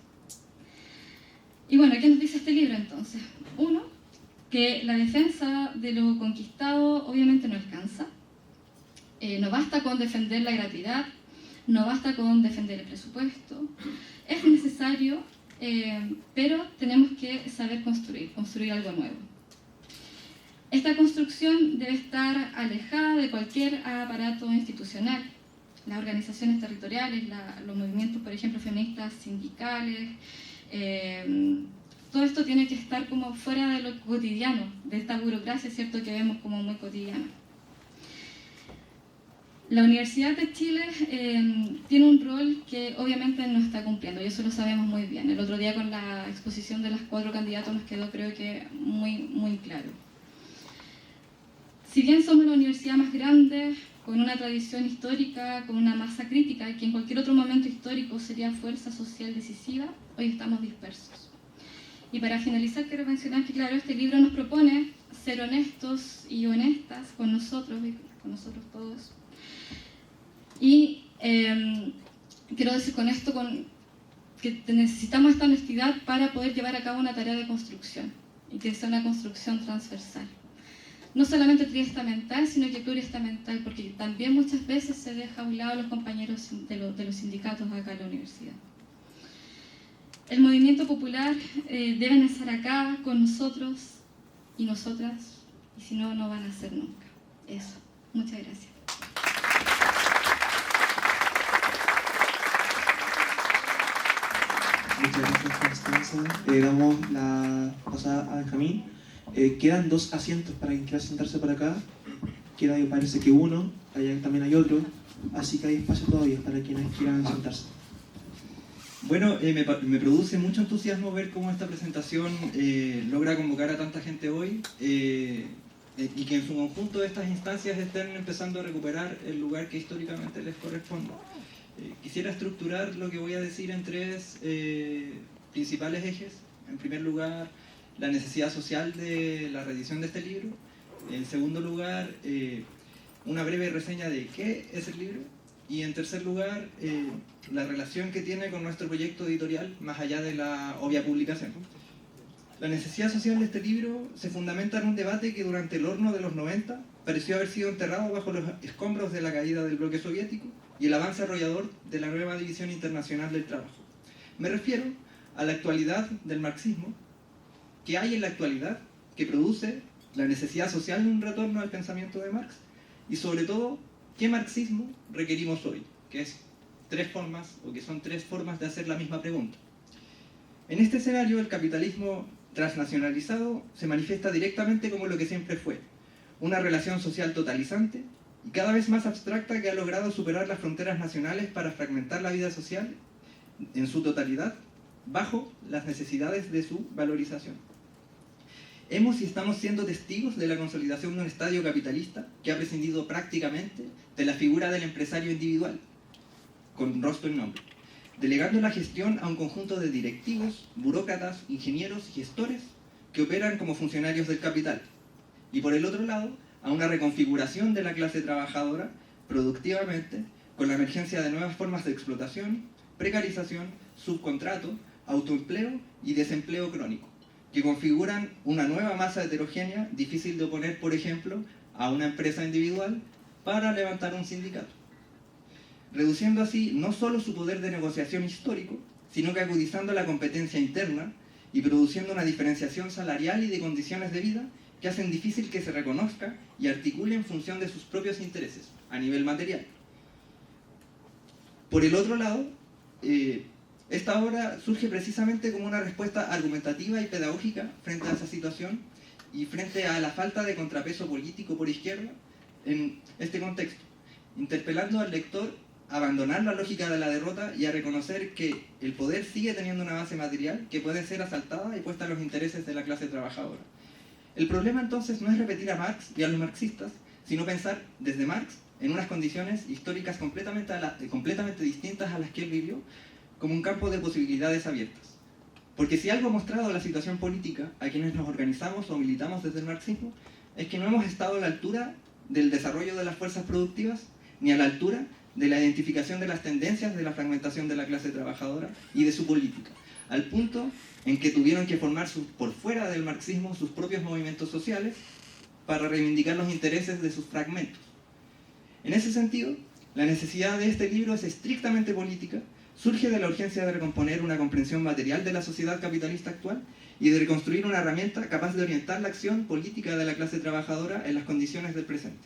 Y bueno, ¿qué nos dice este libro entonces? Uno, que la defensa de lo conquistado obviamente no alcanza. No basta con defender la gratuidad, no basta con defender el presupuesto. Es necesario, pero tenemos que saber construir algo nuevo. Esta construcción debe estar alejada de cualquier aparato institucional. Las organizaciones territoriales, los movimientos, por ejemplo, feministas, sindicales, todo esto tiene que estar como fuera de lo cotidiano, de esta burocracia, ¿cierto?, que vemos como muy cotidiana. La Universidad de Chile tiene un rol que obviamente no está cumpliendo, y eso lo sabemos muy bien. El otro día con la exposición de las 4 candidatos nos quedó, creo que, muy claro. Si bien somos la universidad más grande, con una tradición histórica, con una masa crítica, que en cualquier otro momento histórico sería fuerza social decisiva, hoy estamos dispersos. Y para finalizar, quiero mencionar que, claro, este libro nos propone ser honestos y honestas con nosotros y con nosotros todos. Y quiero decir con esto que necesitamos esta honestidad para poder llevar a cabo una tarea de construcción, y que sea una construcción transversal. No solamente triestamental, sino que pluriestamental, porque también muchas veces se deja a un lado a los compañeros de los sindicatos acá en la universidad. El movimiento popular deben estar acá con nosotros y nosotras, y si no, no van a ser nunca. Eso. Muchas gracias. Muchas gracias, Constanza. Damos la pasada a Benjamín. Quedan 2 asientos para quien quiera sentarse por acá. Queda, parece que uno, allá también hay otro. Así que hay espacio todavía para quienes quieran sentarse. Bueno, me produce mucho entusiasmo ver cómo esta presentación logra convocar a tanta gente hoy. y que en su conjunto estas instancias estén empezando a recuperar el lugar que históricamente les corresponde. Quisiera estructurar lo que voy a decir en tres principales ejes. En primer lugar, la necesidad social de la reedición de este libro. En segundo lugar, una breve reseña de qué es el libro. Y en tercer lugar, la relación que tiene con nuestro proyecto editorial, más allá de la obvia publicación. La necesidad social de este libro se fundamenta en un debate que durante el horno de los 90 pareció haber sido enterrado bajo los escombros de la caída del bloque soviético y el avance arrollador de la nueva división internacional del trabajo. Me refiero a la actualidad del marxismo, que hay en la actualidad, que produce la necesidad social de un retorno al pensamiento de Marx, y sobre todo, ¿qué marxismo requerimos hoy? Que son tres formas de hacer la misma pregunta. En este escenario, el capitalismo transnacionalizado se manifiesta directamente como lo que siempre fue, una relación social totalizante y cada vez más abstracta que ha logrado superar las fronteras nacionales para fragmentar la vida social en su totalidad, bajo las necesidades de su valorización. Hemos y estamos siendo testigos de la consolidación de un estadio capitalista que ha prescindido prácticamente de la figura del empresario individual, con rostro y nombre, delegando la gestión a un conjunto de directivos, burócratas, ingenieros y gestores que operan como funcionarios del capital. Y por el otro lado, a una reconfiguración de la clase trabajadora productivamente, con la emergencia de nuevas formas de explotación, precarización, subcontrato, autoempleo y desempleo crónico, que configuran una nueva masa heterogénea difícil de oponer, por ejemplo, a una empresa individual para levantar un sindicato, reduciendo así no solo su poder de negociación histórico, sino que agudizando la competencia interna y produciendo una diferenciación salarial y de condiciones de vida que hacen difícil que se reconozca y articule en función de sus propios intereses, a nivel material. Por el otro lado, esta obra surge precisamente como una respuesta argumentativa y pedagógica frente a esa situación y frente a la falta de contrapeso político por izquierda en este contexto, interpelando al lector a abandonar la lógica de la derrota y a reconocer que el poder sigue teniendo una base material que puede ser asaltada y puesta a los intereses de la clase trabajadora. El problema entonces no es repetir a Marx y a los marxistas, sino pensar desde Marx en unas condiciones históricas completamente distintas a las que él vivió, como un campo de posibilidades abiertas. Porque si algo ha mostrado la situación política a quienes nos organizamos o militamos desde el marxismo, es que no hemos estado a la altura del desarrollo de las fuerzas productivas, ni a la altura de la identificación de las tendencias de la fragmentación de la clase trabajadora y de su política, al punto en que tuvieron que formar por fuera del marxismo sus propios movimientos sociales para reivindicar los intereses de sus fragmentos. En ese sentido, la necesidad de este libro es estrictamente política, surge de la urgencia de recomponer una comprensión material de la sociedad capitalista actual y de reconstruir una herramienta capaz de orientar la acción política de la clase trabajadora en las condiciones del presente.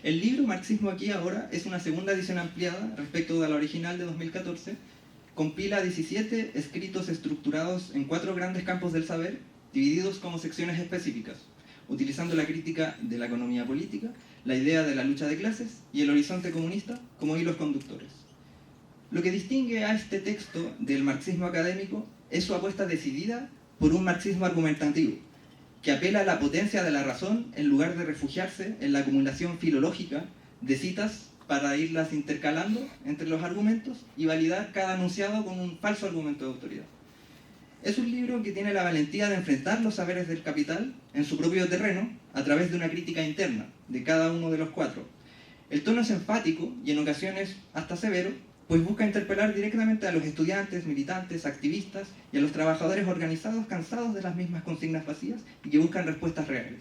El libro Marxismo aquí ahora es una segunda edición ampliada respecto de la original de 2014, compila 17 escritos estructurados en 4 grandes campos del saber, divididos como secciones específicas, utilizando la crítica de la economía política, la idea de la lucha de clases y el horizonte comunista como hilos conductores. Lo que distingue a este texto del marxismo académico es su apuesta decidida por un marxismo argumentativo, que apela a la potencia de la razón en lugar de refugiarse en la acumulación filológica de citas para irlas intercalando entre los argumentos y validar cada enunciado con un falso argumento de autoridad. Es un libro que tiene la valentía de enfrentar los saberes del capital en su propio terreno a través de una crítica interna de cada uno de los 4. El tono es enfático y en ocasiones hasta severo, pues busca interpelar directamente a los estudiantes, militantes, activistas y a los trabajadores organizados cansados de las mismas consignas vacías y que buscan respuestas reales.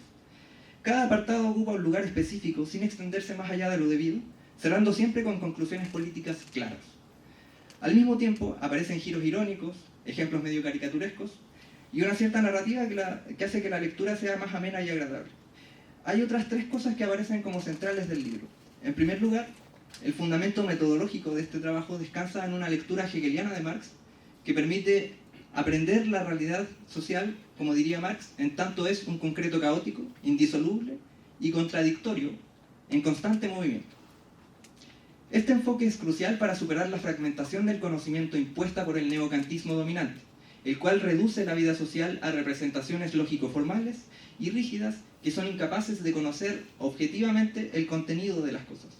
Cada apartado ocupa un lugar específico sin extenderse más allá de lo debido, cerrando siempre con conclusiones políticas claras. Al mismo tiempo aparecen giros irónicos, ejemplos medio caricaturescos y una cierta narrativa que hace que la lectura sea más amena y agradable. Hay otras 3 cosas que aparecen como centrales del libro. En primer lugar, el fundamento metodológico de este trabajo descansa en una lectura hegeliana de Marx que permite aprender la realidad social, como diría Marx, en tanto es un concreto caótico, indisoluble y contradictorio, en constante movimiento. Este enfoque es crucial para superar la fragmentación del conocimiento impuesta por el neocantismo dominante, el cual reduce la vida social a representaciones lógico-formales y rígidas que son incapaces de conocer objetivamente el contenido de las cosas.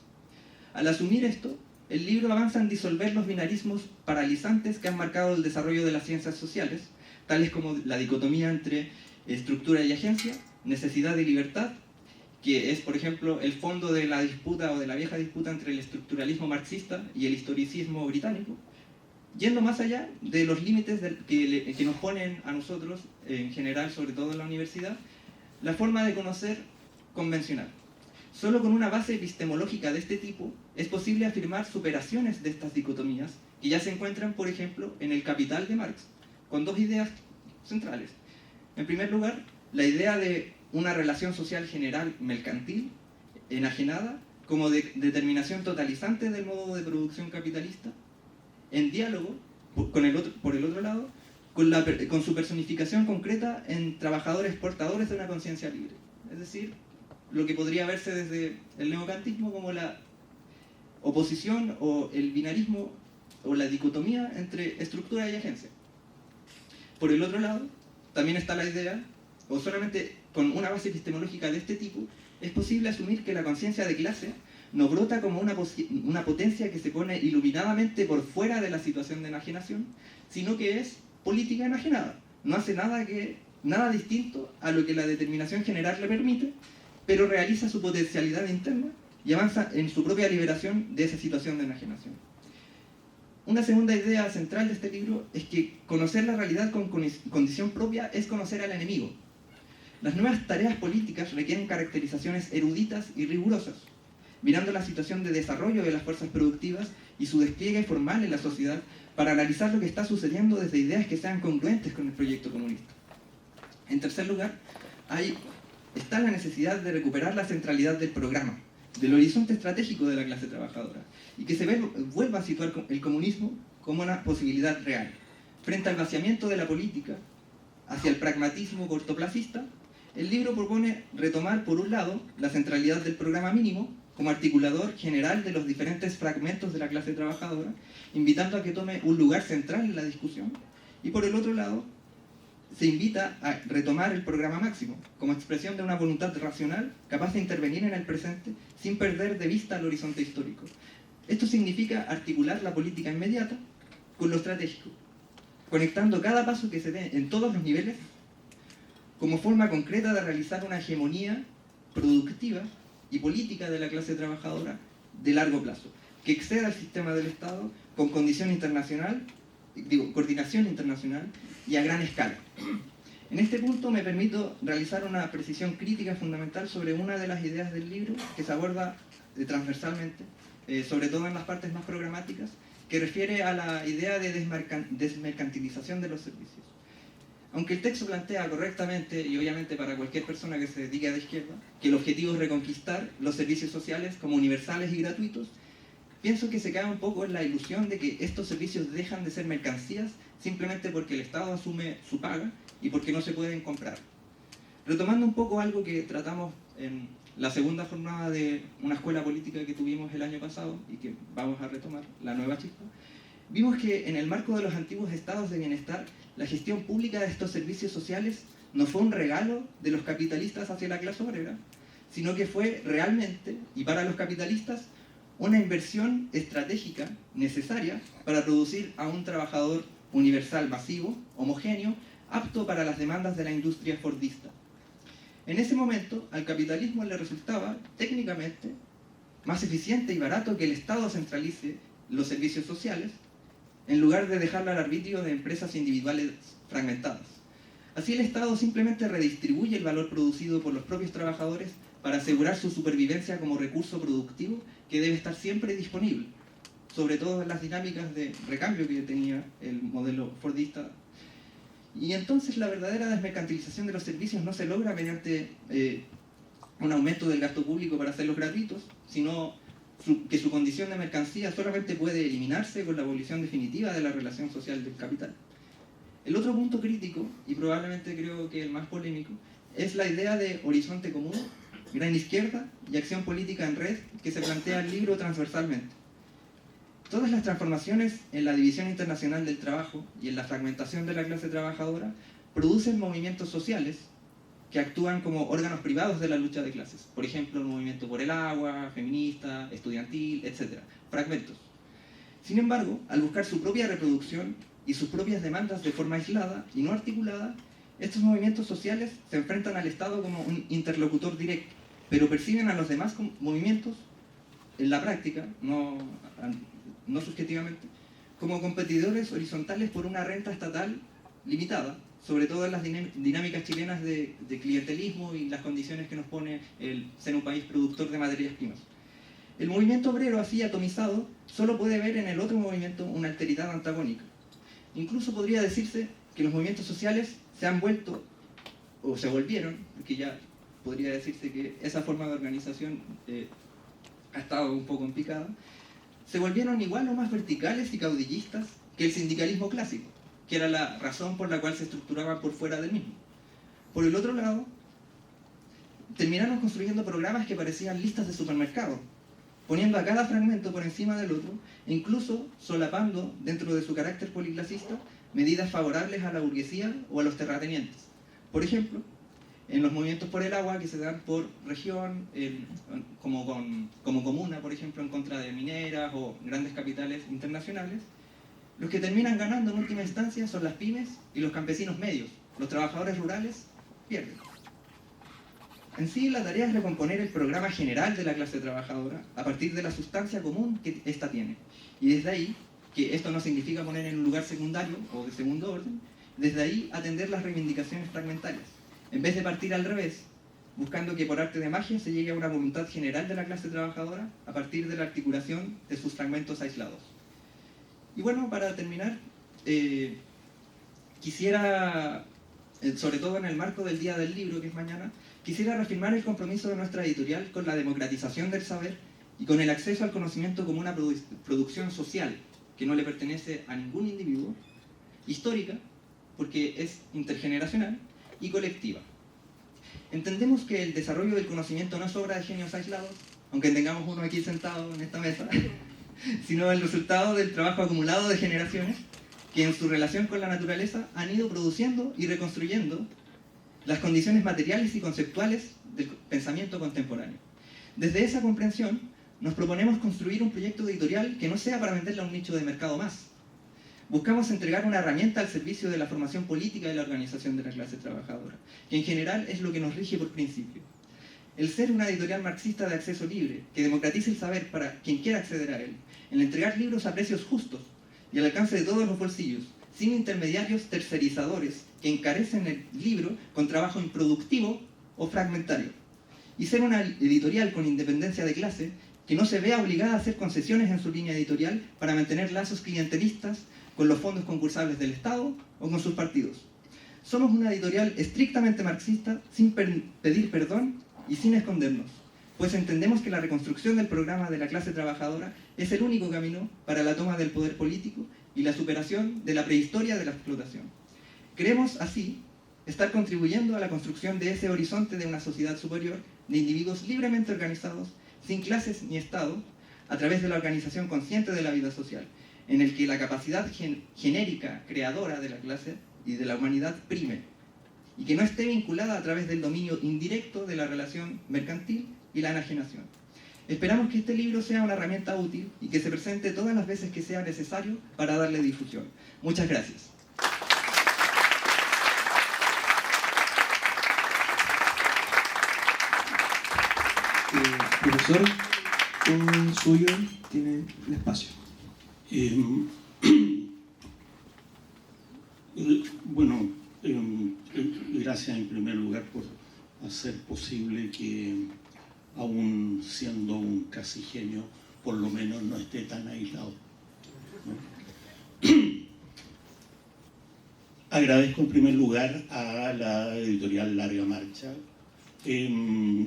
Al asumir esto, el libro avanza en disolver los binarismos paralizantes que han marcado el desarrollo de las ciencias sociales, tales como la dicotomía entre estructura y agencia, necesidad y libertad, que es, por ejemplo, el fondo de la disputa o de la vieja disputa entre el estructuralismo marxista y el historicismo británico, yendo más allá de los límites que nos ponen a nosotros, en general, sobre todo en la universidad, la forma de conocer convencional. Solo con una base epistemológica de este tipo es posible afirmar superaciones de estas dicotomías que ya se encuentran, por ejemplo, en El Capital de Marx, con dos ideas centrales. En primer lugar, la idea de una relación social general mercantil, enajenada, como determinación totalizante del modo de producción capitalista, en diálogo, por el otro lado, con su personificación concreta en trabajadores portadores de una conciencia libre. Es decir, lo que podría verse desde el neocantismo como la oposición o el binarismo o la dicotomía entre estructura y agencia. Por el otro lado, también está la idea, o solamente con una base epistemológica de este tipo, es posible asumir que la conciencia de clase no brota como una potencia que se pone iluminadamente por fuera de la situación de enajenación, sino que es política enajenada. No hace nada distinto a lo que la determinación general le permite, pero realiza su potencialidad interna y avanza en su propia liberación de esa situación de enajenación. Una segunda idea central de este libro es que conocer la realidad con condición propia es conocer al enemigo. Las nuevas tareas políticas requieren caracterizaciones eruditas y rigurosas, mirando la situación de desarrollo de las fuerzas productivas y su despliegue formal en la sociedad para analizar lo que está sucediendo desde ideas que sean congruentes con el proyecto comunista. En tercer lugar, está la necesidad de recuperar la centralidad del programa, del horizonte estratégico de la clase trabajadora, y que se vuelva a situar el comunismo como una posibilidad real. Frente al vaciamiento de la política hacia el pragmatismo cortoplacista, el libro propone retomar, por un lado, la centralidad del programa mínimo como articulador general de los diferentes fragmentos de la clase trabajadora, invitando a que tome un lugar central en la discusión, y por el otro lado, se invita a retomar el programa máximo, como expresión de una voluntad racional capaz de intervenir en el presente sin perder de vista el horizonte histórico. Esto significa articular la política inmediata con lo estratégico, conectando cada paso que se dé en todos los niveles como forma concreta de realizar una hegemonía productiva y política de la clase trabajadora de largo plazo, que exceda el sistema del Estado con coordinación internacional y a gran escala. En este punto me permito realizar una precisión crítica fundamental sobre una de las ideas del libro que se aborda transversalmente, sobre todo en las partes más programáticas, que refiere a la idea de desmercantilización de los servicios. Aunque el texto plantea correctamente, y obviamente para cualquier persona que se dedique a la izquierda, que el objetivo es reconquistar los servicios sociales como universales y gratuitos, pienso que se cae un poco en la ilusión de que estos servicios dejan de ser mercancías simplemente porque el Estado asume su paga y porque no se pueden comprar. Retomando un poco algo que tratamos en la segunda jornada de una escuela política que tuvimos el año pasado y que vamos a retomar, la nueva chispa, vimos que en el marco de los antiguos estados de bienestar, la gestión pública de estos servicios sociales no fue un regalo de los capitalistas hacia la clase obrera, sino que fue realmente, y para los capitalistas, una inversión estratégica necesaria para producir a un trabajador universal masivo, homogéneo, apto para las demandas de la industria fordista. En ese momento, al capitalismo le resultaba, técnicamente, más eficiente y barato que el Estado centralice los servicios sociales, en lugar de dejarlo al arbitrio de empresas individuales fragmentadas. Así el Estado simplemente redistribuye el valor producido por los propios trabajadores para asegurar su supervivencia como recurso productivo que debe estar siempre disponible, sobre todo en las dinámicas de recambio que tenía el modelo fordista. Y entonces la verdadera desmercantilización de los servicios no se logra mediante un aumento del gasto público para hacerlos gratuitos, sino que su condición de mercancía solamente puede eliminarse con la abolición definitiva de la relación social del capital. El otro punto crítico, y probablemente creo que el más polémico, es la idea de horizonte común, gran izquierda y acción política en red que se plantea el libro transversalmente. Todas las transformaciones en la división internacional del trabajo y en la fragmentación de la clase trabajadora producen movimientos sociales que actúan como órganos privados de la lucha de clases. Por ejemplo, el movimiento por el agua, feminista, estudiantil, etc. Fragmentos. Sin embargo, al buscar su propia reproducción y sus propias demandas de forma aislada y no articulada, estos movimientos sociales se enfrentan al Estado como un interlocutor directo, pero perciben a los demás movimientos, en la práctica, no subjetivamente, como competidores horizontales por una renta estatal limitada, sobre todo en las dinámicas chilenas de clientelismo y las condiciones que nos pone el ser un país productor de materias primas. El movimiento obrero así atomizado solo puede ver en el otro movimiento una alteridad antagónica. Incluso podría decirse que los movimientos sociales se han vuelto, o se volvieron, porque ya podría decirse que esa forma de organización ha estado un poco en picada, se volvieron igual o más verticales y caudillistas que el sindicalismo clásico, que era la razón por la cual se estructuraban por fuera del mismo. Por el otro lado, terminaron construyendo programas que parecían listas de supermercado, poniendo a cada fragmento por encima del otro e incluso solapando, dentro de su carácter policlasista, medidas favorables a la burguesía o a los terratenientes. Por ejemplo, en los movimientos por el agua que se dan por región, como comuna, por ejemplo, en contra de mineras o grandes capitales internacionales, los que terminan ganando en última instancia son las pymes y los campesinos medios. Los trabajadores rurales pierden. En sí, la tarea es recomponer el programa general de la clase trabajadora a partir de la sustancia común que ésta tiene. Y desde ahí, que esto no significa poner en un lugar secundario o de segundo orden, desde ahí atender las reivindicaciones fragmentarias, en vez de partir al revés, buscando que por arte de magia se llegue a una voluntad general de la clase trabajadora a partir de la articulación de sus fragmentos aislados. Y bueno, para terminar, quisiera, sobre todo en el marco del Día del Libro, que es mañana, quisiera reafirmar el compromiso de nuestra editorial con la democratización del saber y con el acceso al conocimiento como una producción social que no le pertenece a ningún individuo, histórica, porque es intergeneracional, y colectiva. Entendemos que el desarrollo del conocimiento no es obra de genios aislados, aunque tengamos uno aquí sentado en esta mesa, sino el resultado del trabajo acumulado de generaciones que en su relación con la naturaleza han ido produciendo y reconstruyendo las condiciones materiales y conceptuales del pensamiento contemporáneo. Desde esa comprensión, nos proponemos construir un proyecto editorial que no sea para venderle a un nicho de mercado más. Buscamos entregar una herramienta al servicio de la formación política y la organización de la clase trabajadora, que en general es lo que nos rige por principio. El ser una editorial marxista de acceso libre, que democratice el saber para quien quiera acceder a él, el entregar libros a precios justos y al alcance de todos los bolsillos, sin intermediarios tercerizadores que encarecen el libro con trabajo improductivo o fragmentario. Y ser una editorial con independencia de clase que no se vea obligada a hacer concesiones en su línea editorial para mantener lazos clientelistas con los fondos concursables del Estado o con sus partidos. Somos una editorial estrictamente marxista, sin pedir perdón y sin escondernos, pues entendemos que la reconstrucción del programa de la clase trabajadora es el único camino para la toma del poder político y la superación de la prehistoria de la explotación. Creemos, así, estar contribuyendo a la construcción de ese horizonte de una sociedad superior, de individuos libremente organizados, sin clases ni Estado, a través de la organización consciente de la vida social, en el que la capacidad genérica, creadora de la clase y de la humanidad prime, y que no esté vinculada a través del dominio indirecto de la relación mercantil y la enajenación. Esperamos que este libro sea una herramienta útil y que se presente todas las veces que sea necesario para darle difusión. Muchas gracias. Profesor, un suyo tiene el espacio. Bueno, gracias en primer lugar por hacer posible que, aún siendo un casi genio, por lo menos no esté tan aislado, ¿no? Agradezco en primer lugar a la editorial Larga Marcha,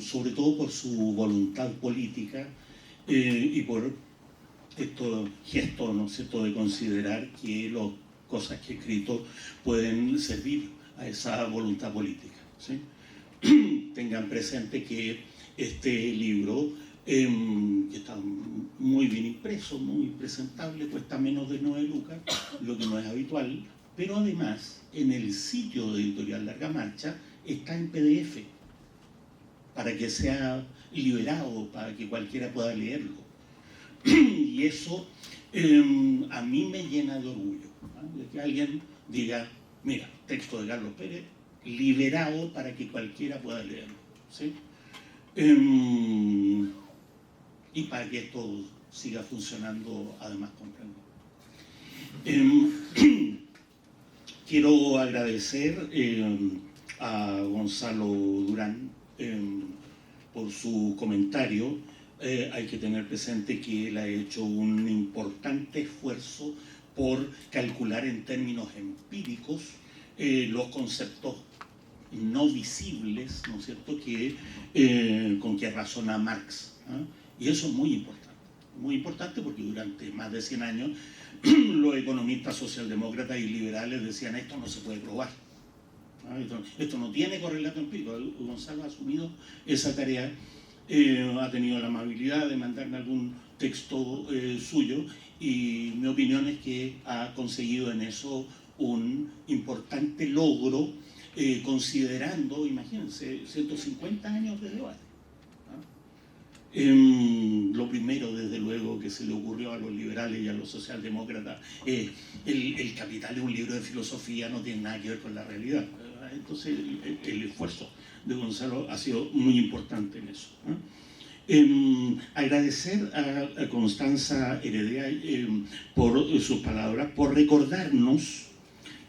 sobre todo por su voluntad política y por estos gestos, ¿no es cierto?, de considerar que las cosas que he escrito pueden servir a esa voluntad política, ¿sí? Tengan presente que este libro que está muy bien impreso, muy presentable, cuesta menos de 9 lucas, lo que no es habitual, pero además en el sitio de Editorial Larga Marcha está en PDF, para que sea liberado, para que cualquiera pueda leerlo. Y eso a mí me llena de orgullo, ¿no? De que alguien diga, mira, texto de Carlos Pérez, liberado para que cualquiera pueda leerlo, ¿sí? Y para que esto siga funcionando además comprendo. Quiero agradecer a Gonzalo Durán por su comentario. Hay que tener presente que él ha hecho un importante esfuerzo por calcular en términos empíricos los conceptos no visibles, ¿no es cierto?, con que razona Marx, ¿eh? Y eso es muy importante porque durante más de 100 años los economistas socialdemócratas y liberales decían esto no se puede probar, ¿eh? Esto no tiene correlato empírico. Gonzalo ha asumido esa tarea, ha tenido la amabilidad de mandarme algún texto suyo y mi opinión es que ha conseguido en eso un importante logro, considerando, imagínense, 150 años de debate. Lo primero, desde luego, que se le ocurrió a los liberales y a los socialdemócratas, el Capital es un libro de filosofía, no tiene nada que ver con la realidad. Entonces el esfuerzo de Gonzalo ha sido muy importante en eso, ¿eh? Agradecer a Constanza Heredia por sus palabras, por recordarnos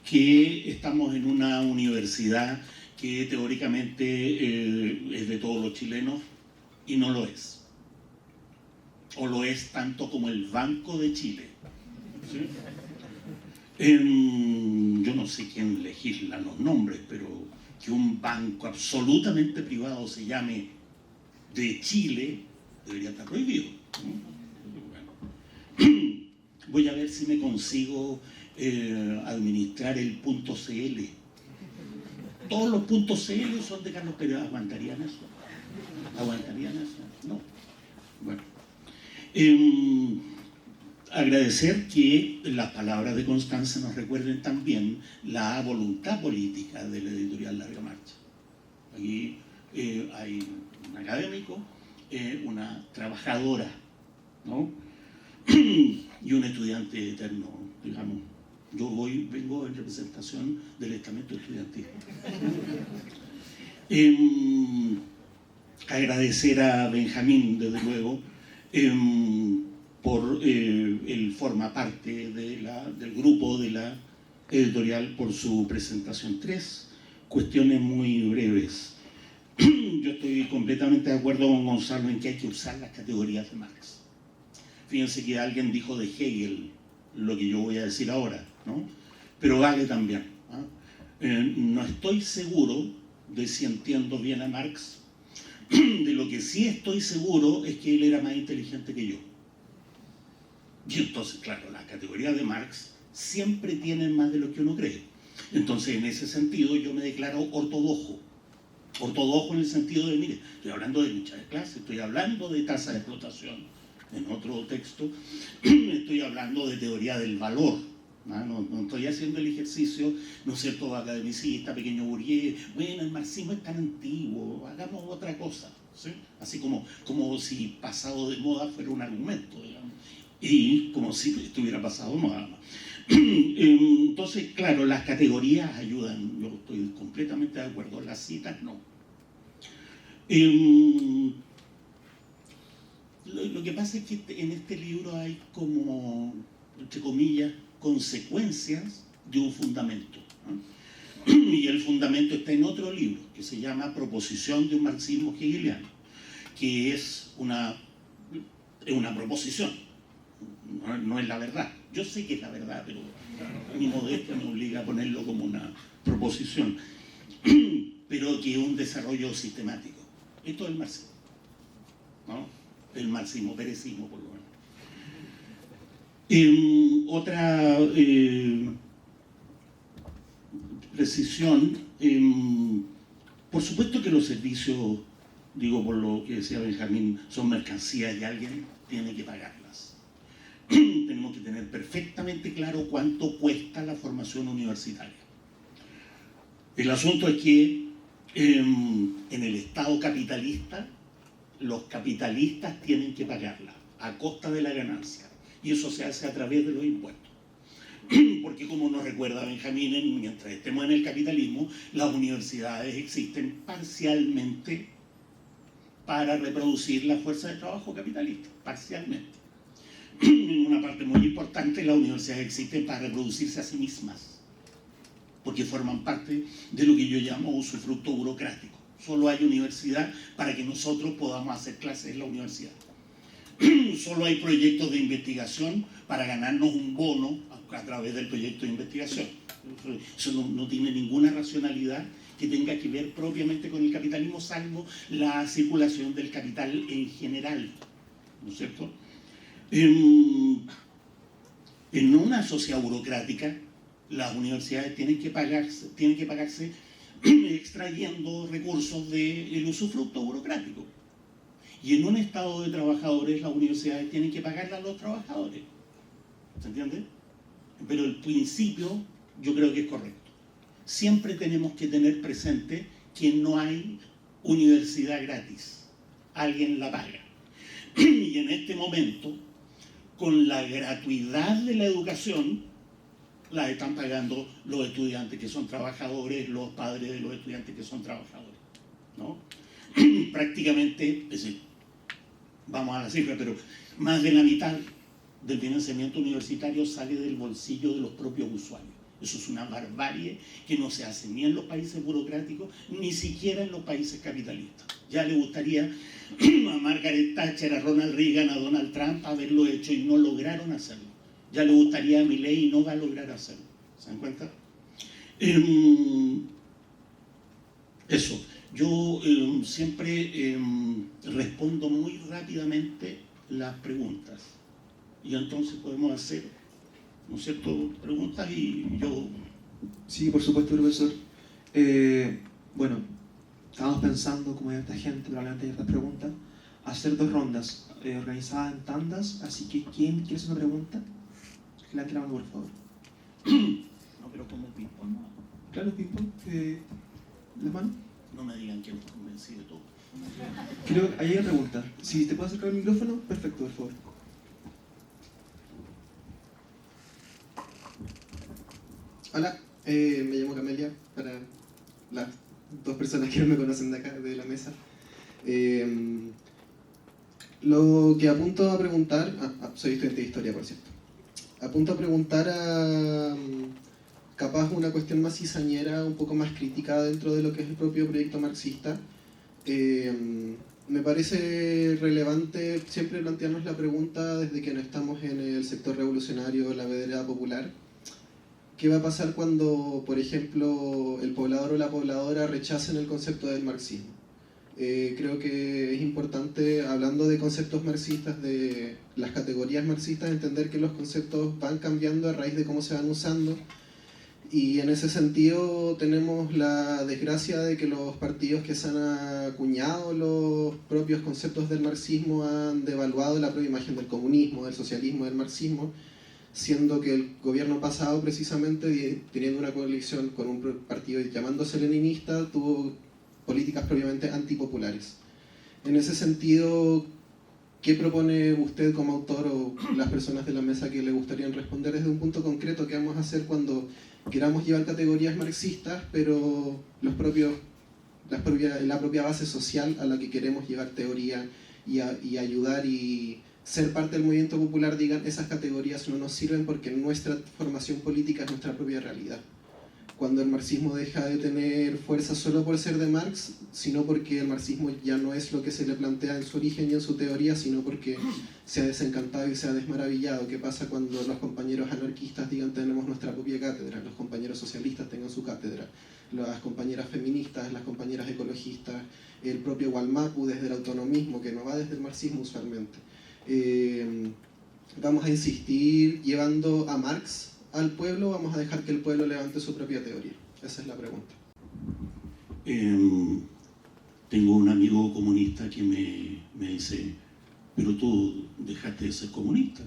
que estamos en una universidad que teóricamente es de todos los chilenos y no lo es. O lo es tanto como el Banco de Chile, ¿sí? Yo no sé quién legisla los nombres, pero que un banco absolutamente privado se llame de Chile debería estar prohibido, ¿no? Bueno. Voy a ver si me consigo administrar el .cl. Todos los .cl son de Carlos Pérez. ¿Aguantarían eso? ¿Aguantarían eso? No. Bueno. Agradecer que las palabras de Constanza nos recuerden también la voluntad política de la editorial Larga Marcha. Aquí hay un académico, una trabajadora, ¿no? Y un estudiante eterno, digamos. Yo vengo en representación del estamento estudiantil. Agradecer a Benjamín, desde luego, por él forma parte del grupo de la editorial, por su presentación. 3 cuestiones muy breves. Yo estoy completamente de acuerdo con Gonzalo en que hay que usar las categorías de Marx. Fíjense que alguien dijo de Hegel lo que yo voy a decir ahora, ¿no? Pero vale también, ¿eh? No estoy seguro de si entiendo bien a Marx. De lo que sí estoy seguro es que él era más inteligente que yo. Y entonces, claro, las categorías de Marx siempre tienen más de lo que uno cree. Entonces, en ese sentido, yo me declaro ortodoxo. Ortodoxo en el sentido de, mire, estoy hablando de lucha de clase, estoy hablando de tasa de explotación en otro texto, estoy hablando de teoría del valor. No estoy haciendo el ejercicio, ¿no es cierto?, academicista, pequeño burgués. Bueno, el marxismo es tan antiguo, hagamos otra cosa, ¿sí? Así como si pasado de moda fuera un argumento, digamos, y como si estuviera pasado de moda. Entonces, claro, las categorías ayudan, yo estoy completamente de acuerdo, las citas no. Lo que pasa es que en este libro hay como, entre comillas, consecuencias de un fundamento, ¿no? Y el fundamento está en otro libro que se llama Proposición de un marxismo hegeliano, que es una proposición, no es la verdad. Yo sé que es la verdad, pero mi modestia me obliga a ponerlo como una proposición, pero que es un desarrollo sistemático. Esto es el marxismo, ¿no? El marxismo, perecismo por lo menos. Otra precisión, por supuesto que los servicios digo por lo que decía Benjamín, son mercancías y alguien tiene que pagarlas. Tenemos que tener perfectamente claro cuánto cuesta la formación universitaria. El asunto es que en el Estado capitalista, los capitalistas tienen que pagarla a costa de la ganancia. Y eso se hace a través de los impuestos. Porque como nos recuerda Benjamín, mientras estemos en el capitalismo, las universidades existen parcialmente para reproducir la fuerza de trabajo capitalista, parcialmente. En una parte muy importante, las universidades existen para reproducirse a sí mismas, porque forman parte de lo que yo llamo usufructo burocrático. Solo hay universidad para que nosotros podamos hacer clases en la universidad. Solo hay proyectos de investigación para ganarnos un bono a través del proyecto de investigación. Eso no tiene ninguna racionalidad que tenga que ver propiamente con el capitalismo, salvo la circulación del capital en general, ¿no es cierto? En una sociedad burocrática, las universidades tienen que pagarse extrayendo recursos del usufructo burocrático. Y en un estado de trabajadores, las universidades tienen que pagarle a los trabajadores. ¿Se entiende? Pero el principio yo creo que es correcto. Siempre tenemos que tener presente que no hay universidad gratis. Alguien la paga. Y en este momento, con la gratuidad de la educación, la están pagando los estudiantes que son trabajadores, los padres de los estudiantes que son trabajadores, ¿no? Prácticamente, es decir, vamos a la cifra, pero más de la mitad del financiamiento universitario sale del bolsillo de los propios usuarios. Eso es una barbarie que no se hace ni en los países burocráticos, ni siquiera en los países capitalistas. Ya le gustaría a Margaret Thatcher, a Ronald Reagan, a Donald Trump haberlo hecho y no lograron hacerlo. Ya le gustaría a Milei y no va a lograr hacerlo. ¿Se dan cuenta? Eso. Yo siempre respondo muy rápidamente las preguntas. Y entonces podemos hacer, ¿no es cierto?, preguntas y yo... Sí, por supuesto, profesor. Bueno, estábamos pensando, como hay esta gente, probablemente hay estas preguntas, hacer 2 rondas organizadas en tandas, así que ¿quién quiere hacer una pregunta? Levante la mano, por favor. No, pero como ping-pong, ¿no? Claro, ping-pong. ¿La mano? No me digan que los convencí de todo. Creo que ahí hay una pregunta. Si te puedo acercar el micrófono, perfecto, por favor. Hola, me llamo Camelia, para las 2 personas que no me conocen de acá, de la mesa. Lo que apunto a preguntar, soy estudiante de historia, por cierto. Apunto a preguntar a capaz una cuestión más cizañera, un poco más crítica dentro de lo que es el propio proyecto marxista. Me parece relevante siempre plantearnos la pregunta desde que no estamos en el sector revolucionario, la vereda popular. ¿Qué va a pasar cuando, por ejemplo, el poblador o la pobladora rechacen el concepto del marxismo? Creo que es importante, hablando de conceptos marxistas, de las categorías marxistas, entender que los conceptos van cambiando a raíz de cómo se van usando. Y en ese sentido tenemos la desgracia de que los partidos que se han acuñado los propios conceptos del marxismo han devaluado la propia imagen del comunismo, del socialismo, del marxismo, siendo que el gobierno pasado, precisamente, teniendo una coalición con un partido llamándose leninista, tuvo políticas propiamente antipopulares. En ese sentido, ¿qué propone usted como autor o las personas de la mesa que le gustaría responder desde un punto concreto? ¿Qué vamos a hacer cuando queramos llevar categorías marxistas, pero la propia base social a la que queremos llevar teoría y ayudar y ser parte del movimiento popular digan esas categorías no nos sirven porque nuestra formación política es nuestra propia realidad? Cuando el marxismo deja de tener fuerza solo por ser de Marx, sino porque el marxismo ya no es lo que se le plantea en su origen y en su teoría, sino porque se ha desencantado y se ha desmaravillado. ¿Qué pasa cuando los compañeros anarquistas digan tenemos nuestra propia cátedra, los compañeros socialistas tengan su cátedra, las compañeras feministas, las compañeras ecologistas, el propio Walmapu desde el autonomismo, que no va desde el marxismo usualmente? ¿Vamos a insistir llevando a Marx al pueblo o vamos a dejar que el pueblo levante su propia teoría? Esa es la pregunta. tengo un amigo comunista que me dice, pero tú dejaste de ser comunista.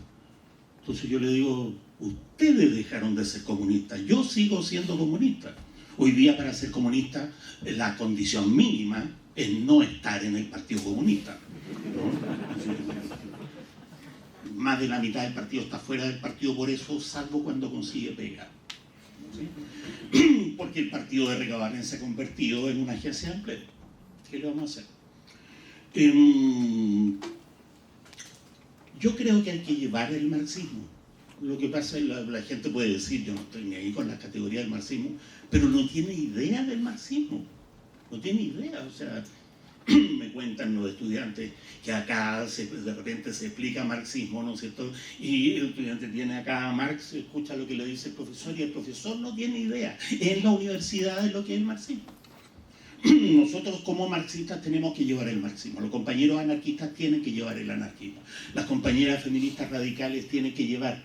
Entonces yo le digo, ustedes dejaron de ser comunistas, yo sigo siendo comunista. Hoy día, para ser comunista, la condición mínima es no estar en el Partido Comunista, ¿no? Más de la mitad del partido está fuera del partido por eso, salvo cuando consigue pega, ¿sí? Porque el partido de Recabarren se ha convertido en una agencia de empleo. ¿Qué le vamos a hacer? Yo creo que hay que llevar el marxismo. Lo que pasa es que la gente puede decir, yo no estoy ni ahí con las categorías del marxismo, pero no tiene idea del marxismo. No tiene idea, o sea, me cuentan los estudiantes que acá de repente se explica marxismo, ¿no es cierto? Y el estudiante tiene acá a Marx, escucha lo que le dice el profesor y el profesor no tiene idea en la universidad de lo que es el marxismo. Nosotros como marxistas tenemos que llevar el marxismo, los compañeros anarquistas tienen que llevar el anarquismo, las compañeras feministas radicales tienen que llevar,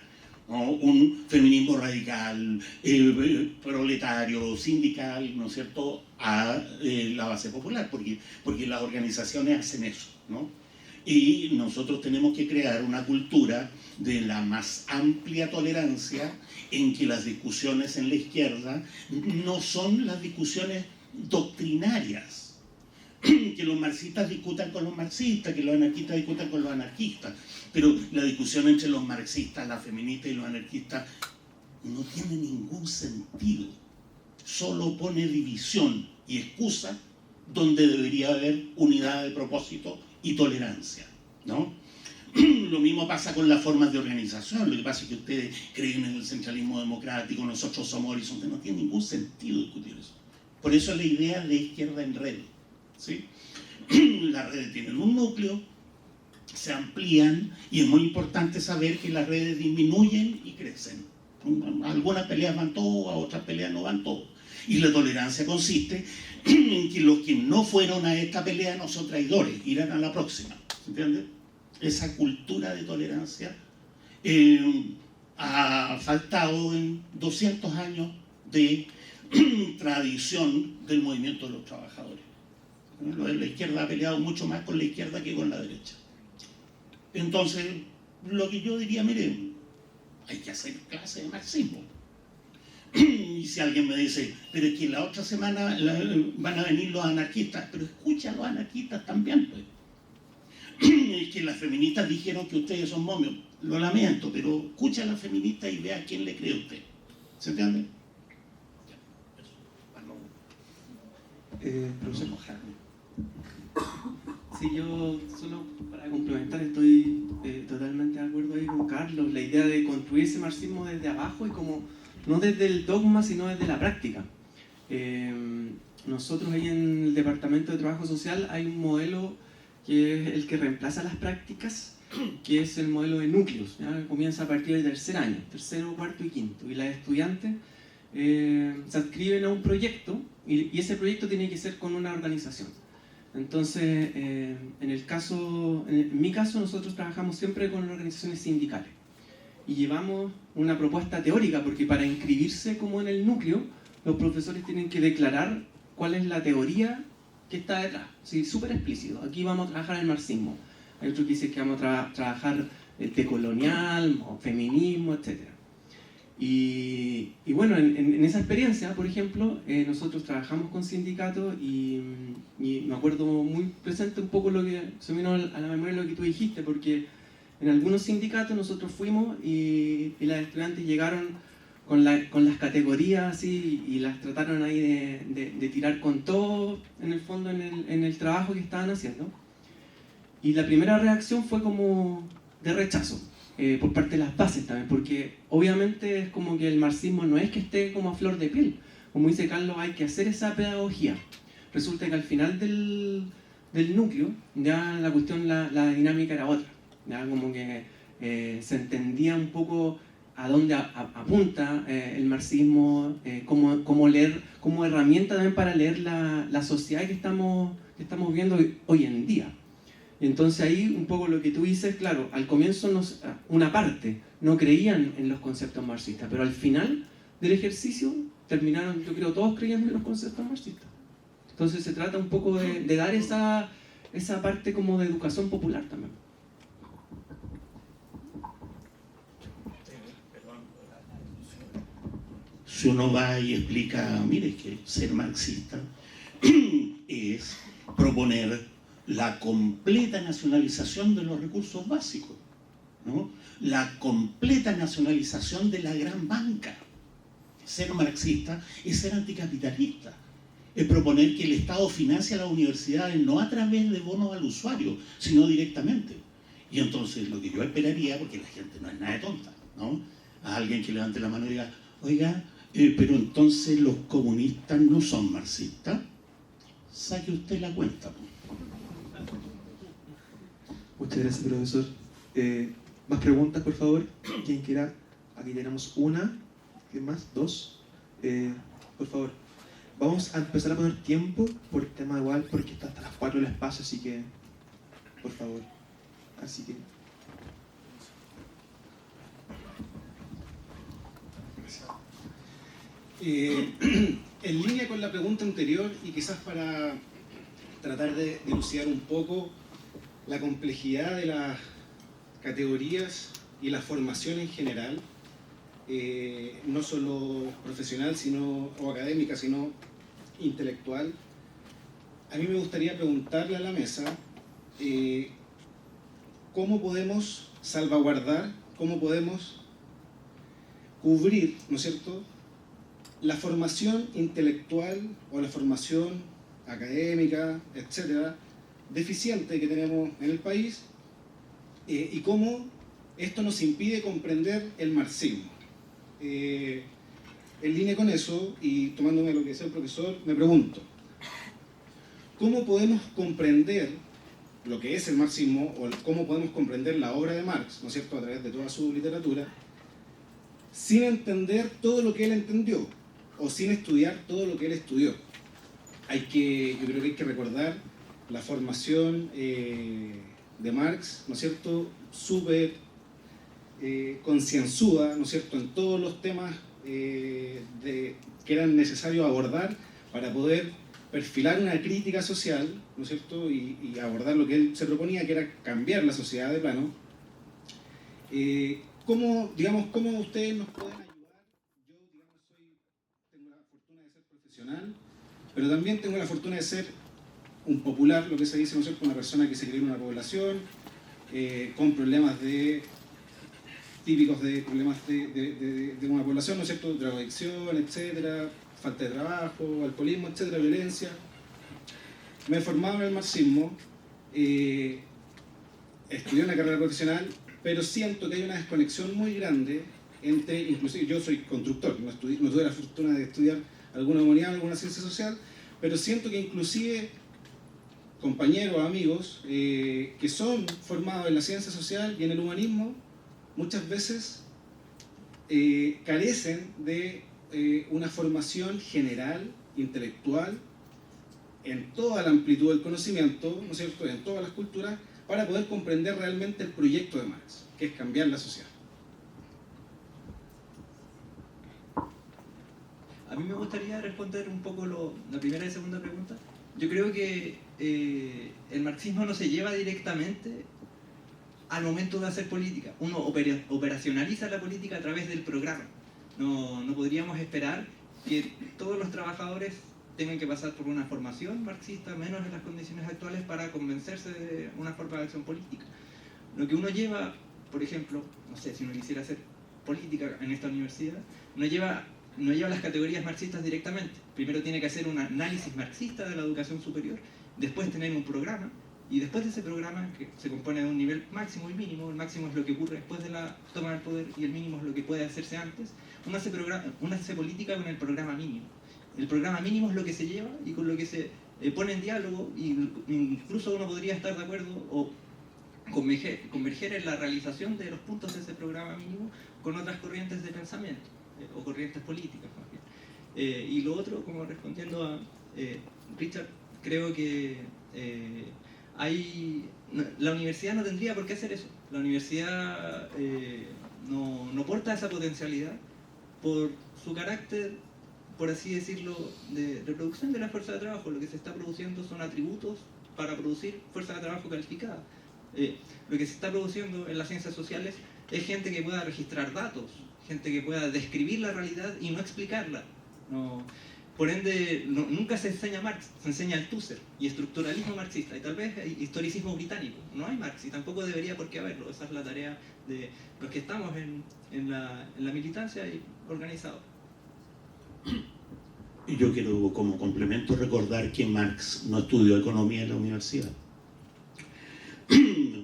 ¿no?, un feminismo radical, proletario, sindical, ¿no es cierto?, a la base popular, porque las organizaciones hacen eso, ¿no? Y nosotros tenemos que crear una cultura de la más amplia tolerancia en que las discusiones en la izquierda no son las discusiones doctrinarias, que los marxistas discutan con los marxistas, que los anarquistas discutan con los anarquistas, pero la discusión entre los marxistas, las feministas y los anarquistas no tiene ningún sentido, solo pone división y excusa donde debería haber unidad de propósito y tolerancia, ¿no? Lo mismo pasa con las formas de organización. Lo que pasa es que ustedes creen en el centralismo democrático, nosotros somos horizontes, no tiene ningún sentido discutir eso. Por eso la idea de izquierda en red, ¿sí? Las redes tienen un núcleo, se amplían y es muy importante saber que las redes disminuyen y crecen. A algunas peleas van todos, a otras peleas no van todos. Y la tolerancia consiste en que los que no fueron a esta pelea no son traidores, irán a la próxima. ¿Se entiende? Esa cultura de tolerancia ha faltado en 200 años de tradición del movimiento de los trabajadores. La izquierda ha peleado mucho más con la izquierda que con la derecha. Entonces, lo que yo diría, miren, hay que hacer clase de marxismo. Y si alguien me dice, pero es que la otra semana van a venir los anarquistas, pero escucha a los anarquistas también, pues. Es que las feministas dijeron que ustedes son momios. Lo lamento, pero escucha a las feministas y vea a quién le cree usted. ¿Se entiende? Profesor. Sí, yo solo para complementar estoy totalmente de acuerdo ahí con Carlos. La idea de construir ese marxismo desde abajo y como no desde el dogma sino desde la práctica. Nosotros ahí en el Departamento de Trabajo Social hay un modelo que es el que reemplaza las prácticas, que es el modelo de núcleos, ¿ya? Comienza a partir del tercer año, tercero, cuarto y quinto, y las estudiantes se adscriben a un proyecto y ese proyecto tiene que ser con una organización. Entonces, en mi caso, nosotros trabajamos siempre con organizaciones sindicales y llevamos una propuesta teórica, porque para inscribirse como en el núcleo, los profesores tienen que declarar cuál es la teoría que está detrás. Sí, súper explícito. Aquí vamos a trabajar el marxismo. Hay otro que dice que vamos a trabajar el decolonial, feminismo, etc. Y bueno, en esa experiencia, por ejemplo, nosotros trabajamos con sindicatos y me acuerdo muy presente un poco lo que se vino a la memoria lo que tú dijiste, porque en algunos sindicatos nosotros fuimos y las estudiantes llegaron con las categorías así y las trataron ahí de tirar con todo, en el fondo, en el trabajo que estaban haciendo. Y la primera reacción fue como de rechazo. Por parte de las bases también, porque obviamente es como que el marxismo no es que esté como a flor de piel, como dice Carlos, hay que hacer esa pedagogía. Resulta que al final del núcleo ya la cuestión, la dinámica era otra, ya como que se entendía un poco a dónde apunta el marxismo, cómo leer, como herramienta también para leer la sociedad que estamos viendo hoy en día. Entonces ahí un poco lo que tú dices, claro, al comienzo una parte no creían en los conceptos marxistas, pero al final del ejercicio terminaron, yo creo, todos creyendo en los conceptos marxistas. Entonces se trata un poco de dar esa parte como de educación popular también. Si uno va y explica, mire, que ser marxista es proponer la completa nacionalización de los recursos básicos, ¿no? La completa nacionalización de la gran banca. Ser marxista es ser anticapitalista, es proponer que el Estado financie a las universidades no a través de bonos al usuario, sino directamente. Y entonces lo que yo esperaría, porque la gente no es nada de tonta, ¿no? A alguien que levante la mano y diga, oiga, pero entonces los comunistas no son marxistas. Saque usted la cuenta. Muchas gracias, profesor. ¿Más preguntas, por favor? ¿Quién quiera? Aquí tenemos una. ¿Quién más? Dos. Por favor. Vamos a empezar a poner tiempo por tema igual, porque está hasta las 4 el espacio, así que, por favor. Así que... En línea con la pregunta anterior y quizás para tratar de dilucidar un poco la complejidad de las categorías y la formación en general, no solo profesional o académica, sino intelectual, a mí me gustaría preguntarle a la mesa cómo podemos salvaguardar, cómo podemos cubrir, ¿no es cierto?, la formación intelectual o la formación académica, etcétera, deficiente que tenemos en el país, y cómo esto nos impide comprender el marxismo. En línea con eso, y tomándome lo que decía el profesor, me pregunto, ¿cómo podemos comprender lo que es el marxismo, o cómo podemos comprender la obra de Marx, ¿no es cierto?, a través de toda su literatura, sin entender todo lo que él entendió, o sin estudiar todo lo que él estudió? Yo creo que hay que recordar la formación de Marx, ¿no es cierto?, súper concienzuda, ¿no es cierto?, en todos los temas que eran necesarios abordar para poder perfilar una crítica social, ¿no es cierto?, y abordar lo que él se proponía, que era cambiar la sociedad de plano. ¿Cómo ustedes nos pueden ayudar? Yo, tengo la fortuna de ser profesional, pero también tengo la fortuna de ser un popular, lo que se dice, ¿no es cierto?, una persona que se crió en una población, con problemas típicos de problemas de una población, ¿no es cierto?, drogadicción, etcétera, falta de trabajo, alcoholismo, etcétera, violencia. Me he formado en el marxismo, estudié una carrera profesional, pero siento que hay una desconexión muy grande entre, inclusive yo soy constructor, no tuve la fortuna de estudiar alguna humanidad, alguna ciencia social, pero siento que inclusive compañeros, amigos, que son formados en la ciencia social y en el humanismo, muchas veces carecen de una formación general, intelectual, en toda la amplitud del conocimiento, ¿no es cierto?, en todas las culturas, para poder comprender realmente el proyecto de Marx, que es cambiar la sociedad. A mí me gustaría responder un poco la primera y segunda pregunta. Yo creo que el marxismo no se lleva directamente al momento de hacer política. Uno operacionaliza la política a través del programa. No podríamos esperar que todos los trabajadores tengan que pasar por una formación marxista, menos en las condiciones actuales, para convencerse de una forma de acción política. Lo que uno lleva, por ejemplo, no sé, si uno quisiera hacer política en esta universidad, no lleva las categorías marxistas directamente. Primero tiene que hacer un análisis marxista de la educación superior, después tener un programa, y después de ese programa, que se compone de un nivel máximo y mínimo, el máximo es lo que ocurre después de la toma del poder y el mínimo es lo que puede hacerse antes, uno hace política con el programa mínimo. El programa mínimo es lo que se lleva y con lo que se pone en diálogo, y incluso uno podría estar de acuerdo o converger en la realización de los puntos de ese programa mínimo con otras corrientes de pensamiento, o corrientes políticas más bien. Y lo otro, como respondiendo a Richard, creo que la universidad no tendría por qué hacer eso. La universidad no porta esa potencialidad por su carácter por así decirlo, de reproducción de la fuerza de trabajo. Lo que se está produciendo son atributos para producir fuerza de trabajo calificada. Lo que se está produciendo en las ciencias sociales es gente que pueda registrar datos, gente que pueda describir la realidad y no explicarla. Por ende, nunca se enseña Marx, se enseña el Tusser y estructuralismo marxista, y tal vez historicismo británico. No hay Marx y tampoco debería por qué haberlo. Esa es la tarea de los que estamos en la militancia y organizados. Y yo quiero, como complemento, recordar que Marx no estudió economía en la universidad.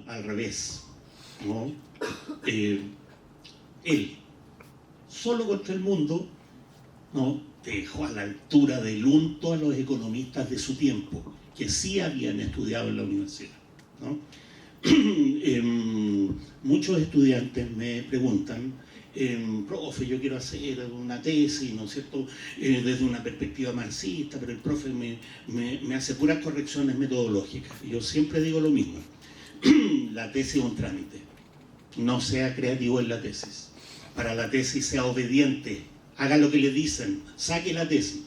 Al revés, ¿no? Él, solo contra el mundo, ¿no?, dejó a la altura del unto a los economistas de su tiempo, que sí habían estudiado en la universidad, ¿no? Muchos estudiantes me preguntan, profe, yo quiero hacer una tesis, ¿no es cierto?, desde una perspectiva marxista, pero el profe me hace puras correcciones metodológicas. Y yo siempre digo lo mismo: la tesis es un trámite. No sea creativo en la tesis. Para la tesis sea obediente, haga lo que le dicen, saque la tesis.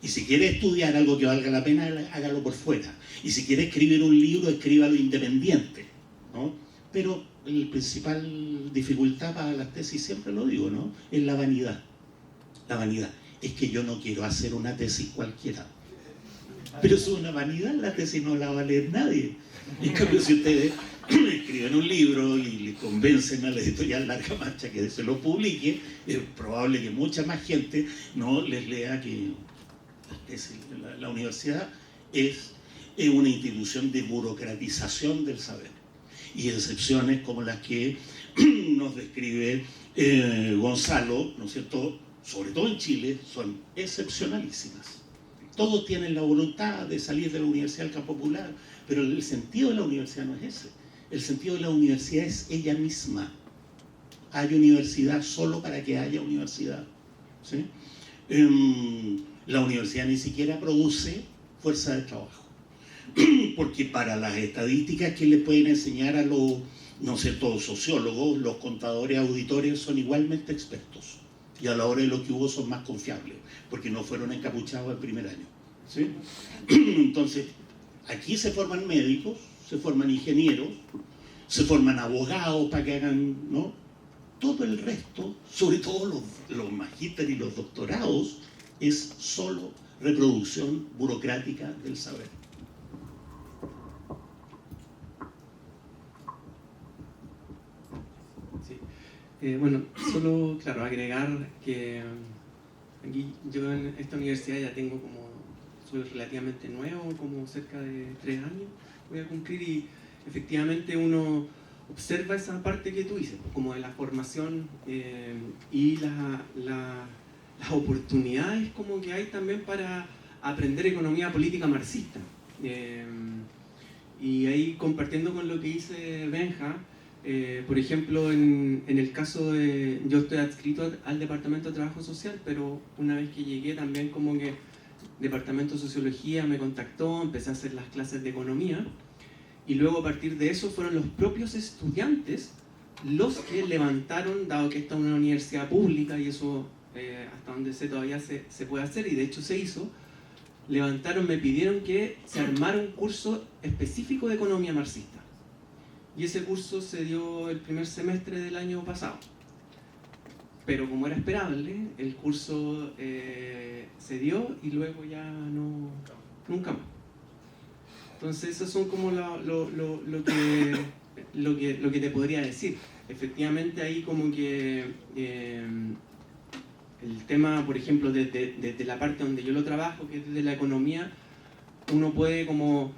Y si quiere estudiar algo que valga la pena, hágalo por fuera. Y si quiere escribir un libro, escríbalo independiente, ¿no? Pero la principal dificultad para las tesis, siempre lo digo, ¿no?, es la vanidad. La vanidad. Es que yo no quiero hacer una tesis cualquiera. Pero es una vanidad, la tesis no la va a leer nadie. En cambio, si ustedes escriben un libro y le convencen a la editorial Larga Marcha que se lo publique, es probable que mucha más gente no les lea que la universidad es una institución de burocratización del saber. Y excepciones como las que nos describe Gonzalo, ¿no es cierto?, sobre todo en Chile, son excepcionalísimas. Todos tienen la voluntad de salir de la universidad al campo popular, pero el sentido de la universidad no es ese. El sentido de la universidad es ella misma. Hay universidad solo para que haya universidad, ¿sí? La universidad ni siquiera produce fuerza de trabajo, porque para las estadísticas que le pueden enseñar a los, no sé, todos sociólogos, los contadores, auditores son igualmente expertos, y a la hora de lo que hubo son más confiables, porque no fueron encapuchados el primer año, ¿sí? Entonces, aquí se forman médicos, se forman ingenieros, se forman abogados para que hagan, ¿no?, todo el resto, sobre todo los magísteres y los doctorados, es solo reproducción burocrática del saber. Sí. Bueno, solo, claro, agregar que aquí yo en esta universidad ya tengo soy relativamente nuevo, como cerca de 3 años voy a cumplir, y efectivamente uno observa esa parte que tú dices, como de la formación y las oportunidades como que hay también para aprender economía política marxista. Y ahí, compartiendo con lo que dice Benja, por ejemplo, en el caso de... Yo estoy adscrito al Departamento de Trabajo Social, pero una vez que llegué también como que Departamento de Sociología me contactó, empecé a hacer las clases de economía, y luego a partir de eso fueron los propios estudiantes los que levantaron, dado que esta es una universidad pública y eso hasta donde sé todavía se puede hacer, y de hecho se hizo, levantaron, me pidieron que se armara un curso específico de economía marxista. Y ese curso se dio el primer semestre del año pasado. Pero como era esperable, el curso se dio y luego ya nunca más. Entonces esos son como lo que te podría decir. Efectivamente ahí como que el tema, por ejemplo, desde la parte donde yo lo trabajo, que es desde la economía, uno puede como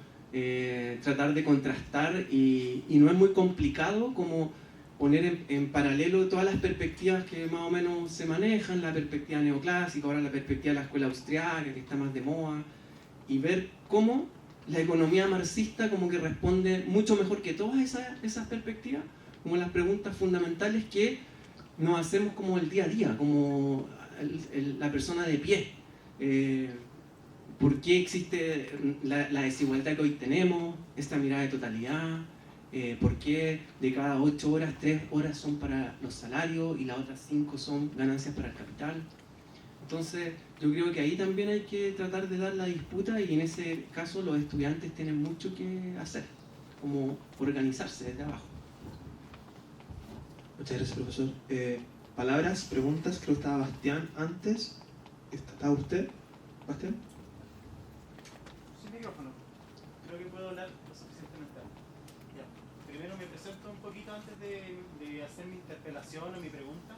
tratar de contrastar y no es muy complicado como poner en paralelo todas las perspectivas que más o menos se manejan, la perspectiva neoclásica, ahora la perspectiva de la escuela austriaca, que está más de moda, y ver cómo la economía marxista como que responde mucho mejor que todas esas perspectivas, como las preguntas fundamentales que nos hacemos como el día a día, como la persona de pie. ¿Por qué existe la desigualdad que hoy tenemos, esta mirada de totalidad? ¿Por qué de cada 8 horas, 3 horas son para los salarios y las otras 5 son ganancias para el capital? Entonces, yo creo que ahí también hay que tratar de dar la disputa y en ese caso los estudiantes tienen mucho que hacer, como organizarse desde abajo. Muchas gracias, profesor. Palabras, preguntas, creo que estaba Bastián antes. ¿Está usted, Bastián? Sin micrófono. Creo que puedo hablar lo suficientemente alto. Ya. Primero me presento un poquito antes de hacer mi interpelación o mi pregunta.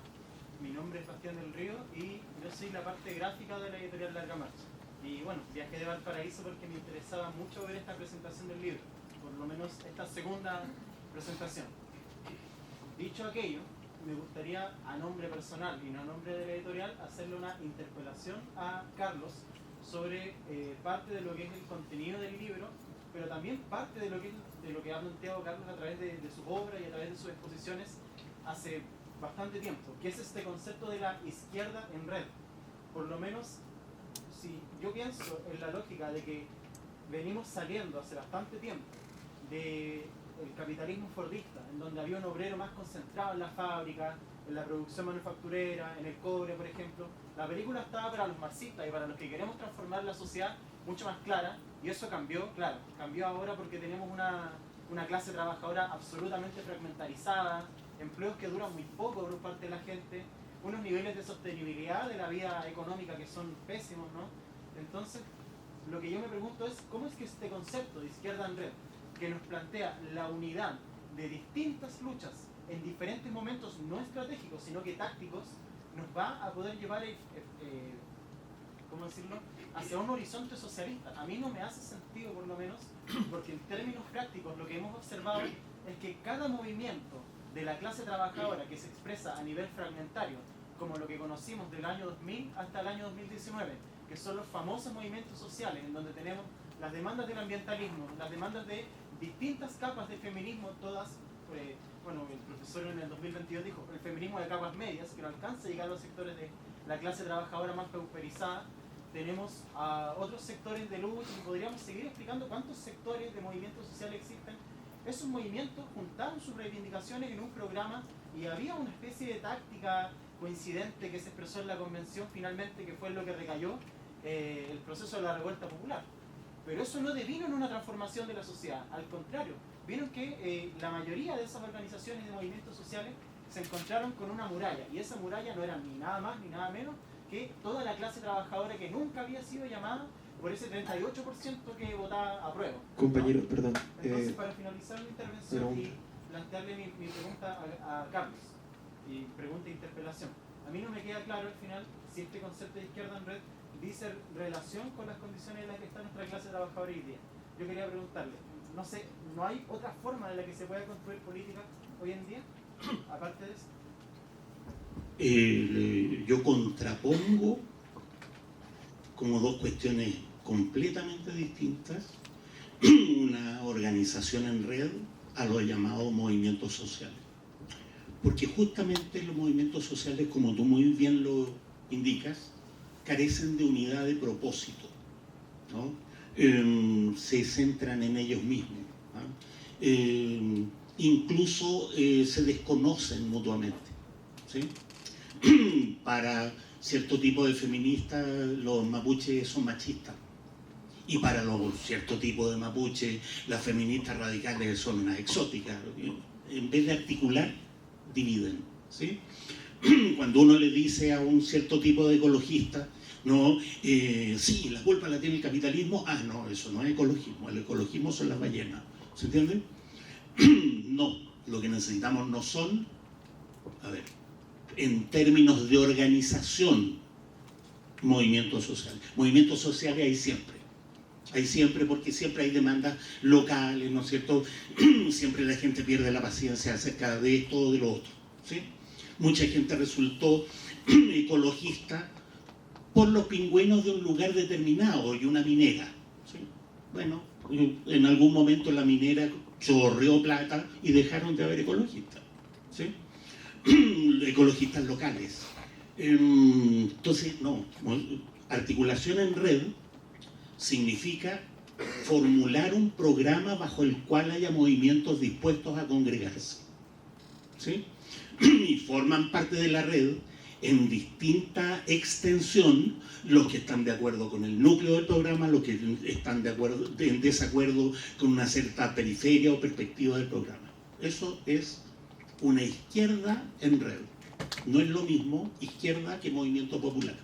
Mi nombre es Bastián del Río y yo soy la parte gráfica de la editorial Larga Marcha. Y bueno, viajé de Valparaíso porque me interesaba mucho ver esta presentación del libro, por lo menos esta segunda presentación. Dicho aquello, me gustaría a nombre personal y no a nombre de la editorial hacerle una interpelación a Carlos sobre parte de lo que es el contenido del libro, pero también parte de lo que ha planteado Carlos a través de sus obras y a través de sus exposiciones hace bastante tiempo, que es este concepto de la izquierda en red. Por lo menos, si yo pienso en la lógica de que venimos saliendo hace bastante tiempo del capitalismo fordista, en donde había un obrero más concentrado en la fábrica, en la producción manufacturera, en el cobre, por ejemplo. La película estaba para los marxistas y para los que queremos transformar la sociedad mucho más clara, y eso cambió, claro, cambió ahora porque tenemos una clase trabajadora absolutamente fragmentarizada, empleos que duran muy poco por parte de la gente, unos niveles de sostenibilidad de la vida económica que son pésimos, ¿no? Entonces, lo que yo me pregunto es, ¿cómo es que este concepto de izquierda en red, que nos plantea la unidad de distintas luchas en diferentes momentos no estratégicos, sino que tácticos, nos va a poder llevar, ¿cómo decirlo?, hacia un horizonte socialista? A mí no me hace sentido, por lo menos, porque en términos prácticos lo que hemos observado es que cada movimiento de la clase trabajadora que se expresa a nivel fragmentario, como lo que conocimos del año 2000 hasta el año 2019, que son los famosos movimientos sociales, en donde tenemos las demandas del ambientalismo, las demandas de distintas capas de feminismo, todas, bueno, el profesor en el 2022 dijo, el feminismo de capas medias, que no alcanza a llegar a los sectores de la clase trabajadora más pauperizada. Tenemos a otros sectores de lucha y podríamos seguir explicando cuántos sectores de movimientos sociales existen. Esos movimientos juntaron sus reivindicaciones en un programa y había una especie de táctica coincidente que se expresó en la convención finalmente, que fue lo que recayó el proceso de la revuelta popular. Pero eso no devino en una transformación de la sociedad, al contrario, vino en que la mayoría de esas organizaciones de movimientos sociales se encontraron con una muralla, y esa muralla no era ni nada más ni nada menos que toda la clase trabajadora que nunca había sido llamada por ese 38% que votaba a prueba, ¿no? Compañero, perdón. Entonces, para finalizar mi intervención y plantearle mi pregunta a Carlos, y pregunta e interpelación, a mí no me queda claro al final si este concepto de izquierda en red dice relación con las condiciones en las que está nuestra clase trabajadora hoy día. Yo quería preguntarle, no sé, ¿no hay otra forma en la que se pueda construir política hoy en día, aparte de eso? Yo contrapongo como dos cuestiones completamente distintas una organización en red a los llamados movimientos sociales. Porque justamente los movimientos sociales, como tú muy bien lo indicas, carecen de unidad de propósito, ¿no? Se centran en ellos mismos, ¿no? Incluso se desconocen mutuamente, ¿sí? Para cierto tipo de feministas los mapuches son machistas, y para cierto tipo de mapuches las feministas radicales son unas exóticas. En vez de articular, dividen, ¿sí? Cuando uno le dice a un cierto tipo de ecologista, no, sí, la culpa la tiene el capitalismo, no, eso no es ecologismo, el ecologismo son las ballenas, ¿se entiende? No, lo que necesitamos no son, a ver, en términos de organización, movimientos sociales. Movimientos sociales hay siempre porque siempre hay demandas locales, ¿no es cierto? Siempre la gente pierde la paciencia acerca de esto o de lo otro, ¿sí? Mucha gente resultó ecologista por los pingüinos de un lugar determinado y una minera, ¿sí? Bueno, en algún momento la minera chorreó plata y dejaron de haber ecologistas, ¿sí? Ecologistas locales. Entonces, no, articulación en red significa formular un programa bajo el cual haya movimientos dispuestos a congregarse, ¿sí? Y forman parte de la red en distinta extensión los que están de acuerdo con el núcleo del programa, los que están en desacuerdo con una cierta periferia o perspectiva del programa. Eso es una izquierda en red. No es lo mismo izquierda que movimiento popular.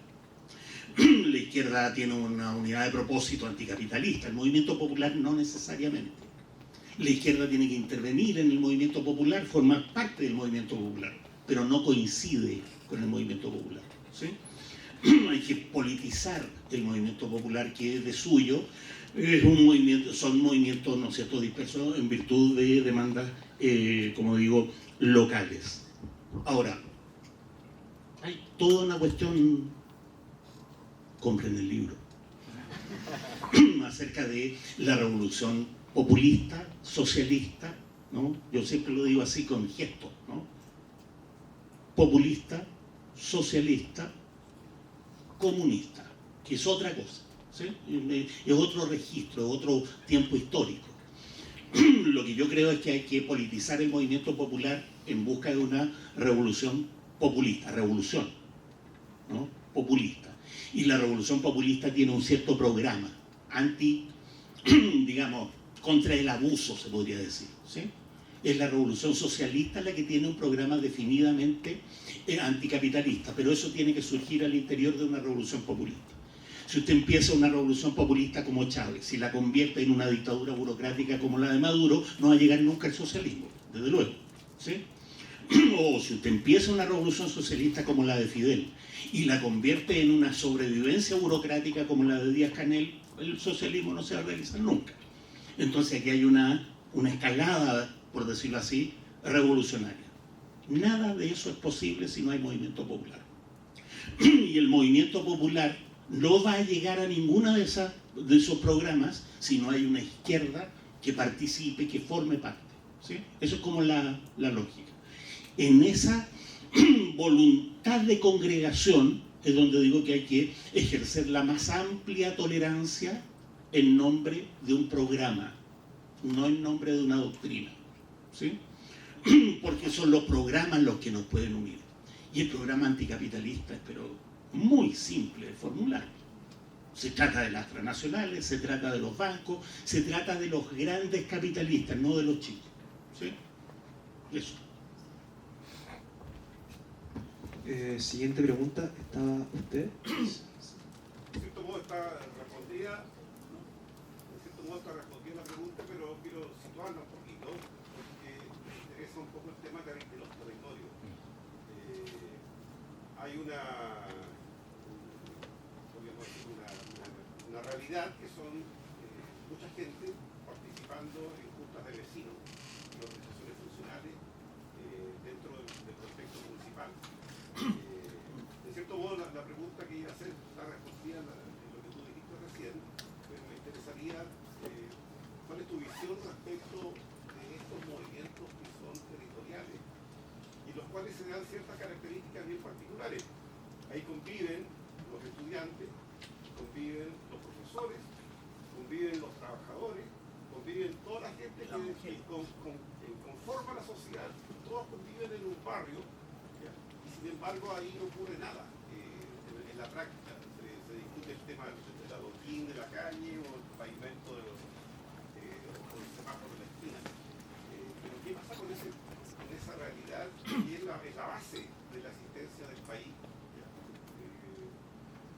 La izquierda tiene una unidad de propósito anticapitalista, el movimiento popular no necesariamente. La izquierda tiene que intervenir en el movimiento popular, formar parte del movimiento popular, pero no coincide con el movimiento popular, ¿sí? Hay que politizar el movimiento popular, que es de suyo, es un movimiento, son movimientos, ¿no es cierto?, dispersos en virtud de demandas, como digo, locales. Ahora, hay toda una cuestión, compren el libro, acerca de la revolución populista, socialista, ¿no? Yo siempre lo digo así con gestos, ¿no? Populista, socialista, comunista, que es otra cosa, ¿sí? Es otro registro, otro tiempo histórico. Lo que yo creo es que hay que politizar el movimiento popular en busca de una revolución populista, revolución, ¿no? Populista. Y la revolución populista tiene un cierto programa digamos, contra el abuso, se podría decir, ¿sí? Es la revolución socialista la que tiene un programa definidamente anticapitalista, pero eso tiene que surgir al interior de una revolución populista. Si usted empieza una revolución populista como Chávez y la convierte en una dictadura burocrática como la de Maduro, no va a llegar nunca al socialismo, desde luego, ¿sí? O si usted empieza una revolución socialista como la de Fidel y la convierte en una sobrevivencia burocrática como la de Díaz-Canel, el socialismo no se va a realizar nunca. Entonces aquí hay una escalada, por decirlo así, revolucionaria. Nada de eso es posible si no hay movimiento popular. Y el movimiento popular no va a llegar a ninguna de esos programas si no hay una izquierda que participe, que forme parte, ¿sí? Eso es como la lógica. En esa voluntad de congregación es donde digo que hay que ejercer la más amplia tolerancia en nombre de un programa, no en nombre de una doctrina, ¿sí? Porque son los programas los que nos pueden unir. Y el programa anticapitalista es pero muy simple de formular. Se trata de las transnacionales, se trata de los bancos, se trata de los grandes capitalistas, no de los chicos, ¿sí? Eso. Siguiente pregunta, ¿está usted? De cierto modo está respondida la pregunta, pero quiero situarla un poquito, porque me interesa un poco el tema de los territorios. Hay una realidad que son mucha gente participando en juntas de vecinos y organizaciones funcionales dentro del contexto municipal. De cierto modo, la pregunta que iba a hacer está respondida en lo que tú dijiste recién, pero me interesaría cuál es tu visión respecto de estos movimientos que son territoriales y los cuales se dan ciertas características bien particulares. Ahí conviven los estudiantes, conviven los profesores, conviven los trabajadores, conviven toda la gente que conforma la sociedad, todos conviven en un barrio. Sin embargo, ahí no ocurre nada. En la práctica se discute el tema del adoquín de la calle o el pavimento o el semáforo de la esquina. Pero ¿qué pasa con esa realidad que es la base de la existencia del país?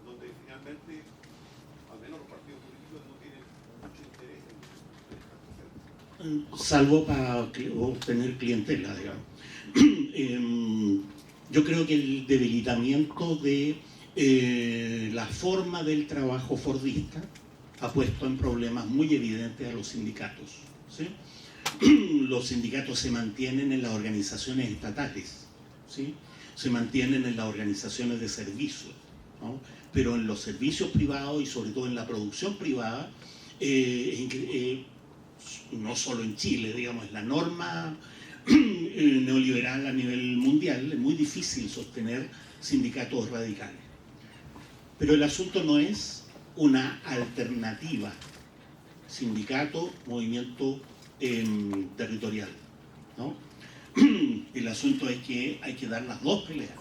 Donde finalmente, al menos los partidos políticos no tienen mucho interés en estar presentes. Salvo para obtener clientela, digamos. Yo creo que el debilitamiento de la forma del trabajo fordista ha puesto en problemas muy evidentes a los sindicatos, ¿sí? Los sindicatos se mantienen en las organizaciones estatales, ¿sí? Se mantienen en las organizaciones de servicios, ¿no? Pero en los servicios privados y sobre todo en la producción privada, no solo en Chile, digamos, es la norma neoliberal a nivel mundial, es muy difícil sostener sindicatos radicales. Pero el asunto no es una alternativa sindicato, movimiento territorial, ¿no? El asunto es que hay que dar las dos peleas.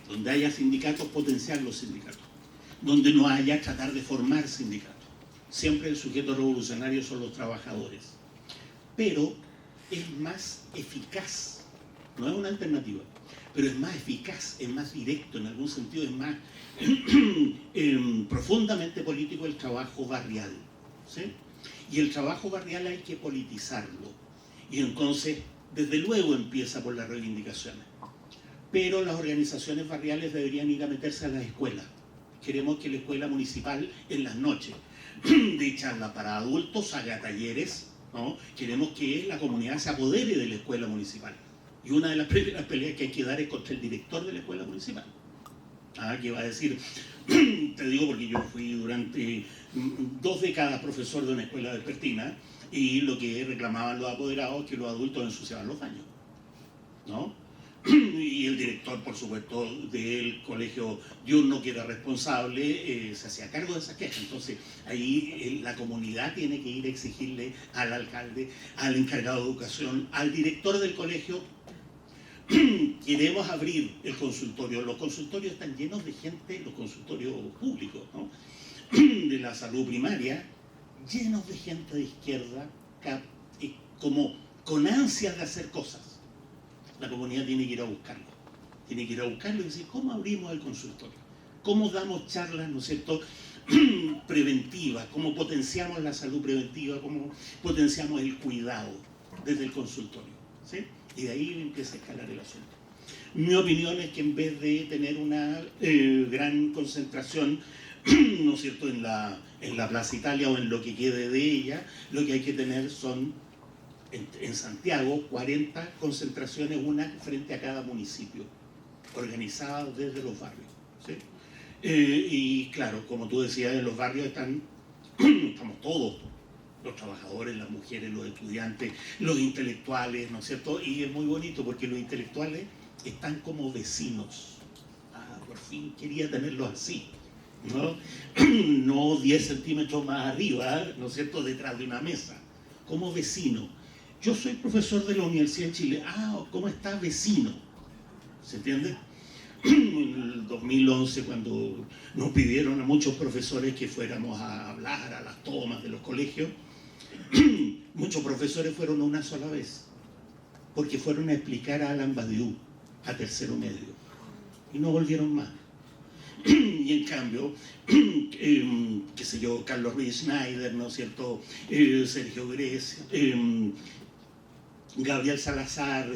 Donde haya sindicatos, potenciar los sindicatos. Donde no haya, tratar de formar sindicatos. Siempre el sujeto revolucionario son los trabajadores. Pero es más eficaz, no es una alternativa, pero es más eficaz, es más directo, en algún sentido es más profundamente político el trabajo barrial, ¿sí? Y el trabajo barrial hay que politizarlo. Y entonces, desde luego empieza por las reivindicaciones. Pero las organizaciones barriales deberían ir a meterse a las escuelas. Queremos que la escuela municipal en las noches de charla para adultos haga talleres, ¿no? Queremos que la comunidad se apodere de la escuela municipal. Y una de las primeras peleas que hay que dar es contra el director de la escuela municipal. Que va a decir, te digo porque yo fui durante 2 décadas profesor de una escuela vespertina y lo que reclamaban los apoderados es que los adultos ensuciaban los baños, ¿no? Y el director, por supuesto, del colegio diurno, que era responsable, se hacía cargo de esa queja. Entonces, ahí la comunidad tiene que ir a exigirle al alcalde, al encargado de educación, al director del colegio. Queremos abrir el consultorio. Los consultorios están llenos de gente, los consultorios públicos, ¿no? De la salud primaria, llenos de gente de izquierda, como con ansias de hacer cosas. La comunidad tiene que ir a buscarlo. Tiene que ir a buscarlo y decir, ¿cómo abrimos el consultorio? ¿Cómo damos charlas, ¿no es cierto?, preventivas? ¿Cómo potenciamos la salud preventiva? ¿Cómo potenciamos el cuidado desde el consultorio? ¿Sí? Y de ahí empieza a escalar el asunto. Mi opinión es que en vez de tener una gran concentración, ¿no es cierto?, en la Plaza Italia o en lo que quede de ella, lo que hay que tener son en Santiago 40 concentraciones, una frente a cada municipio, organizadas desde los barrios, ¿sí? Y claro, como tú decías, en los barrios estamos todos, los trabajadores, las mujeres, los estudiantes, los intelectuales, ¿no es cierto? Y es muy bonito porque los intelectuales están como vecinos. Por fin quería tenerlos así, ¿no? No 10 centímetros más arriba, ¿no es cierto?, detrás de una mesa, como vecinos. Yo soy profesor de la Universidad de Chile. ¿Cómo está, vecino? ¿Se entiende? En el 2011, cuando nos pidieron a muchos profesores que fuéramos a hablar a las tomas de los colegios, muchos profesores fueron una sola vez, porque fueron a explicar a Alan Badiou, a tercero medio, y no volvieron más. Y en cambio, qué sé yo, Carlos Ruiz Schneider, ¿no es cierto?, Sergio Grecia, Gabriel Salazar,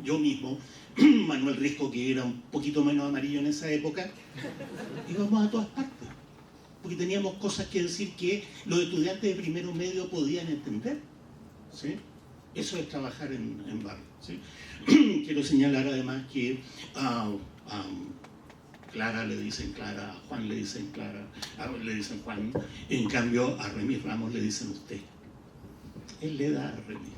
yo mismo, Manuel Risco, que era un poquito menos amarillo en esa época, íbamos a todas partes, porque teníamos cosas que decir que los estudiantes de primero medio podían entender, ¿sí? Eso es trabajar en barrio, ¿sí? Quiero señalar además que a Clara le dicen Clara, a Juan le dicen Clara, le dicen Juan, en cambio a Remis Ramos le dicen usted. Él le da a Remis.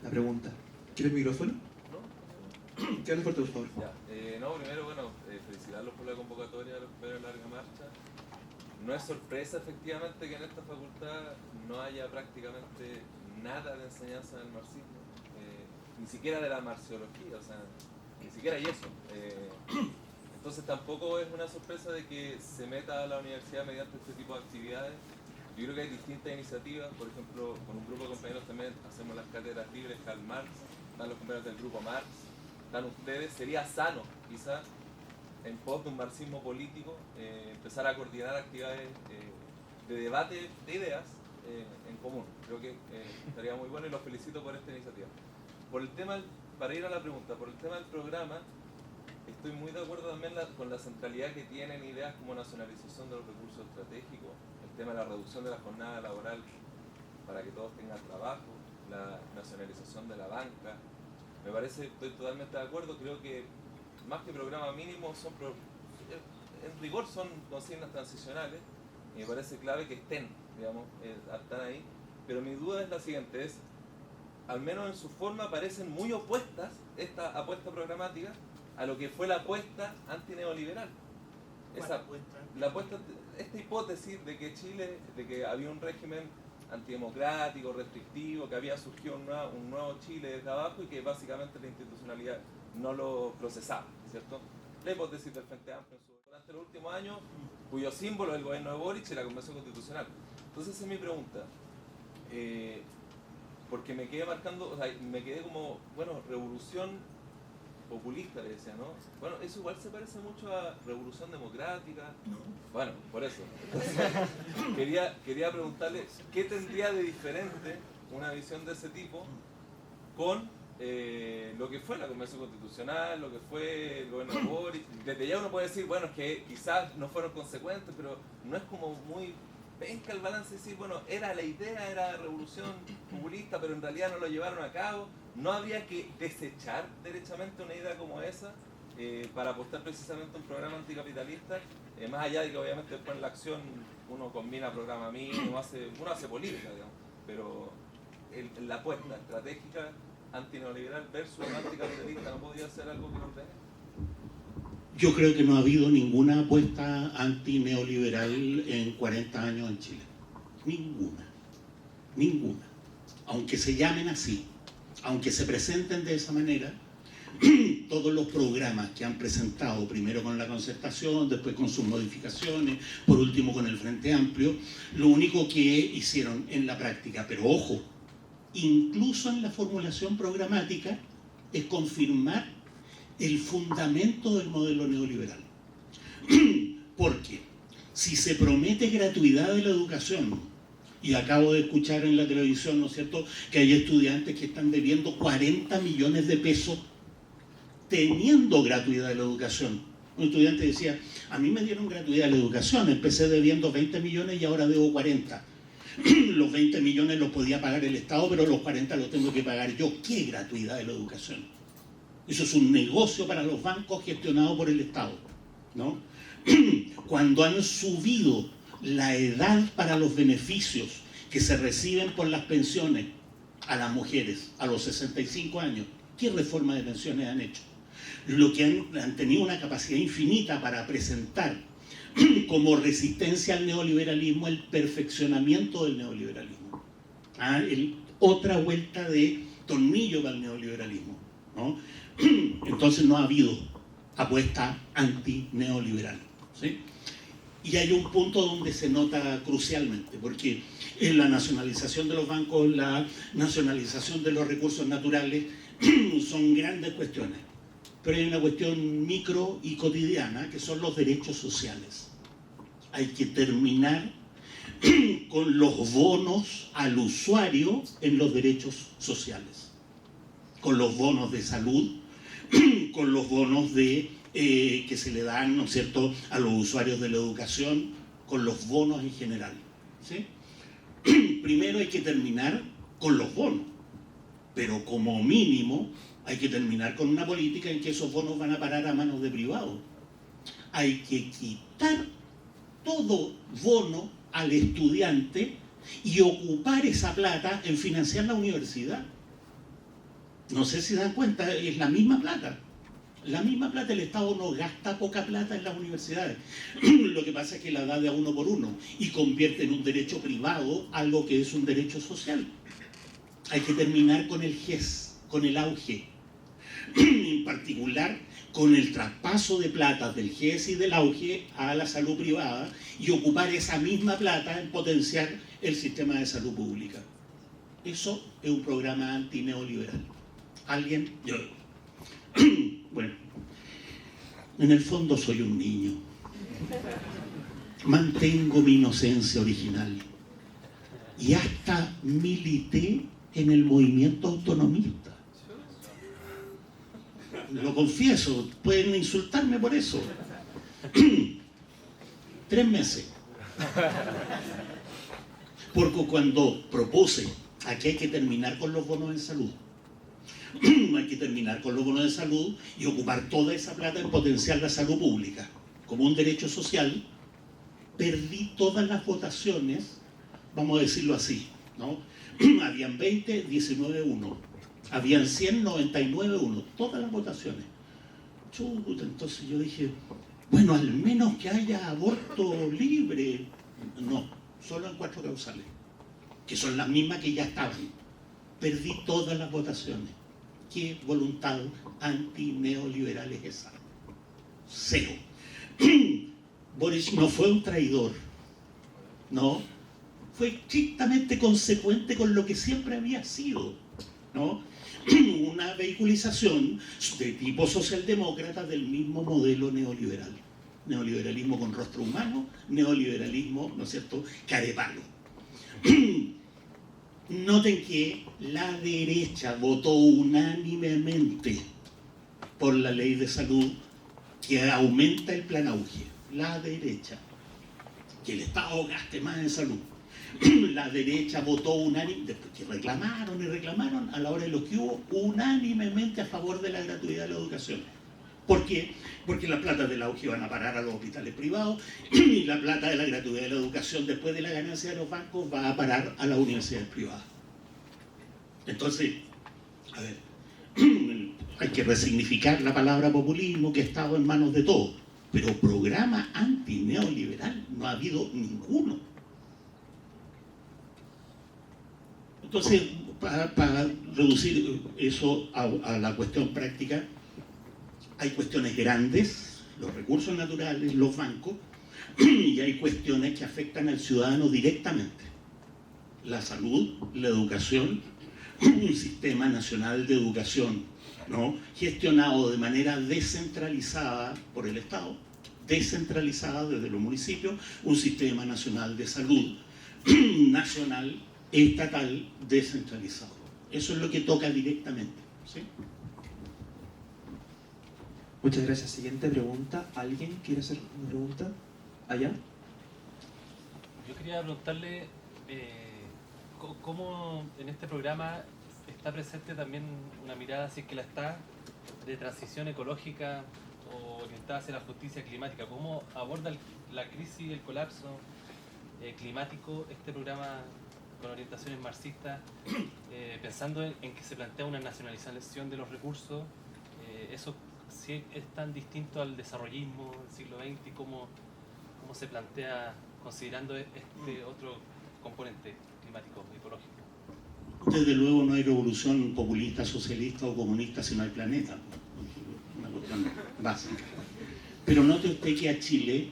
La pregunta. ¿Quieres el micrófono? ¿No? Quédate fuerte, por favor. Primero, felicitarlos por la convocatoria de los compañeros de Larga Marcha. No es sorpresa, efectivamente, que en esta facultad no haya prácticamente nada de enseñanza del marxismo, ni siquiera de la marxiología, o sea, ni siquiera hay eso. Entonces tampoco es una sorpresa de que se meta a la universidad mediante este tipo de actividades. Yo creo que hay distintas iniciativas, por ejemplo, con un grupo de compañeros también hacemos las cátedras libres Karl Marx, están los compañeros del grupo Marx, están ustedes. Sería sano, quizás, en pos de un marxismo político, empezar a coordinar actividades de debate de ideas en común. Creo que estaría muy bueno y los felicito por esta iniciativa. Por el tema, para ir a la pregunta, por el tema del programa, estoy muy de acuerdo también con la centralidad que tienen ideas como nacionalización de los recursos estratégicos, el tema de la reducción de la jornada laboral para que todos tengan trabajo, la nacionalización de la banca. Me parece, estoy totalmente de acuerdo, creo que más que programa mínimo, en rigor son consignas transicionales y me parece clave que estén, digamos, están ahí. Pero mi duda es la siguiente, al menos en su forma parecen muy opuestas esta apuesta programática a lo que fue la apuesta antineoliberal. Esta hipótesis de que Chile, de que había un régimen antidemocrático, restrictivo, que había surgido un nuevo Chile desde abajo y que básicamente la institucionalidad no lo procesaba, ¿cierto? La hipótesis del Frente Amplio durante los últimos años, cuyo símbolo es el gobierno de Boric y la Convención Constitucional. Entonces esa es mi pregunta. Porque me quedé marcando, o sea, me quedé como, bueno, revolución populista, le decía, ¿no? Bueno, eso igual se parece mucho a revolución democrática. No. Bueno, por eso. Entonces, quería preguntarle, ¿qué tendría de diferente una visión de ese tipo con lo que fue la Convención Constitucional, lo que fue el gobierno de Boric? Desde ya uno puede decir, bueno, es que quizás no fueron consecuentes, pero no es como muy penca el balance y decir, bueno, era la idea, era revolución populista, pero en realidad no lo llevaron a cabo. No había que desechar derechamente una idea como esa para apostar precisamente a un programa anticapitalista, más allá de que obviamente después en la acción uno combina programa mínimo, uno hace política, digamos, pero la apuesta estratégica antineoliberal versus anticapitalista no podía ser algo que ordene. Yo creo que no ha habido ninguna apuesta antineoliberal en 40 años en Chile. Ninguna. Aunque se llamen así, aunque se presenten de esa manera, todos los programas que han presentado, primero con la concertación, después con sus modificaciones, por último con el Frente Amplio, lo único que hicieron en la práctica, pero ojo, incluso en la formulación programática, es confirmar el fundamento del modelo neoliberal. Porque si se promete gratuidad de la educación, y acabo de escuchar en la televisión, ¿no es cierto?, que hay estudiantes que están debiendo 40 millones de pesos teniendo gratuidad de la educación. Un estudiante decía, a mí me dieron gratuidad de la educación, empecé debiendo 20 millones y ahora debo 40. Los 20 millones los podía pagar el Estado, pero los 40 los tengo que pagar yo. ¿Qué gratuidad de la educación? Eso es un negocio para los bancos gestionado por el Estado, ¿no? Cuando han subido la edad para los beneficios que se reciben por las pensiones a las mujeres a los 65 años, ¿qué reforma de pensiones han hecho? Lo que han tenido una capacidad infinita para presentar como resistencia al neoliberalismo el perfeccionamiento del neoliberalismo. Otra vuelta de tornillo para el neoliberalismo, ¿no? Entonces no ha habido apuesta antineoliberal, ¿sí? Y hay un punto donde se nota crucialmente, porque en la nacionalización de los bancos, la nacionalización de los recursos naturales son grandes cuestiones, pero hay una cuestión micro y cotidiana que son los derechos sociales. Hay que terminar con los bonos al usuario en los derechos sociales, con los bonos de salud, con los bonos que se le dan, ¿no es cierto?, a los usuarios de la educación, con los bonos en general, ¿sí? Primero hay que terminar con los bonos, pero como mínimo hay que terminar con una política en que esos bonos van a parar a manos de privados. Hay que quitar todo bono al estudiante y ocupar esa plata en financiar la universidad. No sé si dan cuenta, es la misma plata. La misma plata, el Estado no gasta poca plata en las universidades. Lo que pasa es que la da de a uno por uno y convierte en un derecho privado algo que es un derecho social. Hay que terminar con el GES, con el auge. En particular, con el traspaso de plata del GES y del auge a la salud privada y ocupar esa misma plata en potenciar el sistema de salud pública. Eso es un programa antineoliberal. ¿Alguien? Yo. Bueno, en el fondo soy un niño. Mantengo mi inocencia original. Y hasta milité en el movimiento autonomista. Lo confieso, pueden insultarme por eso. 3 meses. Porque cuando propuse aquí hay que terminar con los bonos en salud, hay que terminar con los bonos de salud y ocupar toda esa plata en potenciar la salud pública como un derecho social, perdí todas las votaciones, vamos a decirlo así, ¿no? Habían 20, 19, 1. Habían 100, 99, 1. Todas las votaciones. Chuta, entonces yo dije, bueno, al menos que haya aborto libre. No, solo en 4 causales. que son las mismas que ya estaban. Perdí todas las votaciones. ¿Qué voluntad antineoliberal es esa? Cero. Boric no fue un traidor, no, fue estrictamente consecuente con lo que siempre había sido, ¿no? Una vehiculización de tipo socialdemócrata del mismo modelo neoliberal. Neoliberalismo con rostro humano, neoliberalismo, ¿no es cierto?, carepalo. Noten que la derecha votó unánimemente por la ley de salud que aumenta el plan auge. La derecha, que el Estado gaste más en salud. La derecha votó unánimemente, después que reclamaron y reclamaron, a la hora de lo que hubo, unánimemente a favor de la gratuidad de la educación. ¿Por qué? Porque las plata del auge van a parar a los hospitales privados y la plata de la gratuidad de la educación, después de la ganancia de los bancos, va a parar a las universidades privadas. Entonces, a ver, hay que resignificar la palabra populismo, que ha estado en manos de todos, pero programa antineoliberal no ha habido ninguno. Entonces, para reducir eso a la cuestión práctica, hay cuestiones grandes, los recursos naturales, los bancos, y hay cuestiones que afectan al ciudadano directamente. La salud, la educación, un sistema nacional de educación, ¿no?, gestionado de manera descentralizada por el Estado, descentralizada desde los municipios, un sistema nacional de salud nacional, estatal, descentralizado. Eso es lo que toca directamente, ¿sí? Muchas gracias. Siguiente pregunta. ¿Alguien quiere hacer una pregunta? ¿Allá? Yo quería preguntarle cómo en este programa está presente también una mirada, si es que la está, de transición ecológica o orientada hacia la justicia climática. ¿Cómo aborda la crisis y el colapso climático este programa con orientaciones marxistas, pensando en que se plantea una nacionalización de los recursos? Eso sí es tan distinto al desarrollismo del siglo XX, y cómo se plantea considerando este otro componente climático, ecológico. Desde luego no hay revolución populista, socialista o comunista si no hay planeta. Una cuestión básica. Pero note usted que a Chile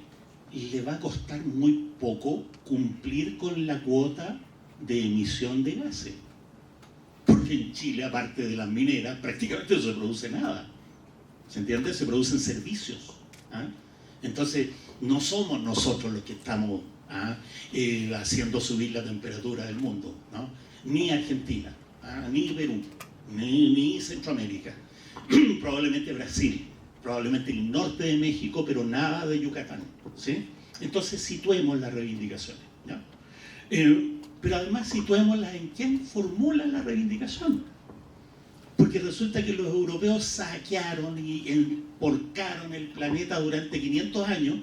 le va a costar muy poco cumplir con la cuota de emisión de gases. Porque en Chile, aparte de las mineras, prácticamente no se produce nada. ¿Se entiende? Se producen servicios. ¿Ah? Entonces, no somos nosotros los que estamos haciendo subir la temperatura del mundo, ¿no? Ni Argentina, ni Perú, ni Centroamérica. Probablemente Brasil, probablemente el norte de México, pero nada de Yucatán, ¿sí? Entonces, situemos las reivindicaciones, ¿ya? Pero además situémoslas en quién formula la reivindicación. Porque resulta que los europeos saquearon y emporcaron el planeta durante 500 años,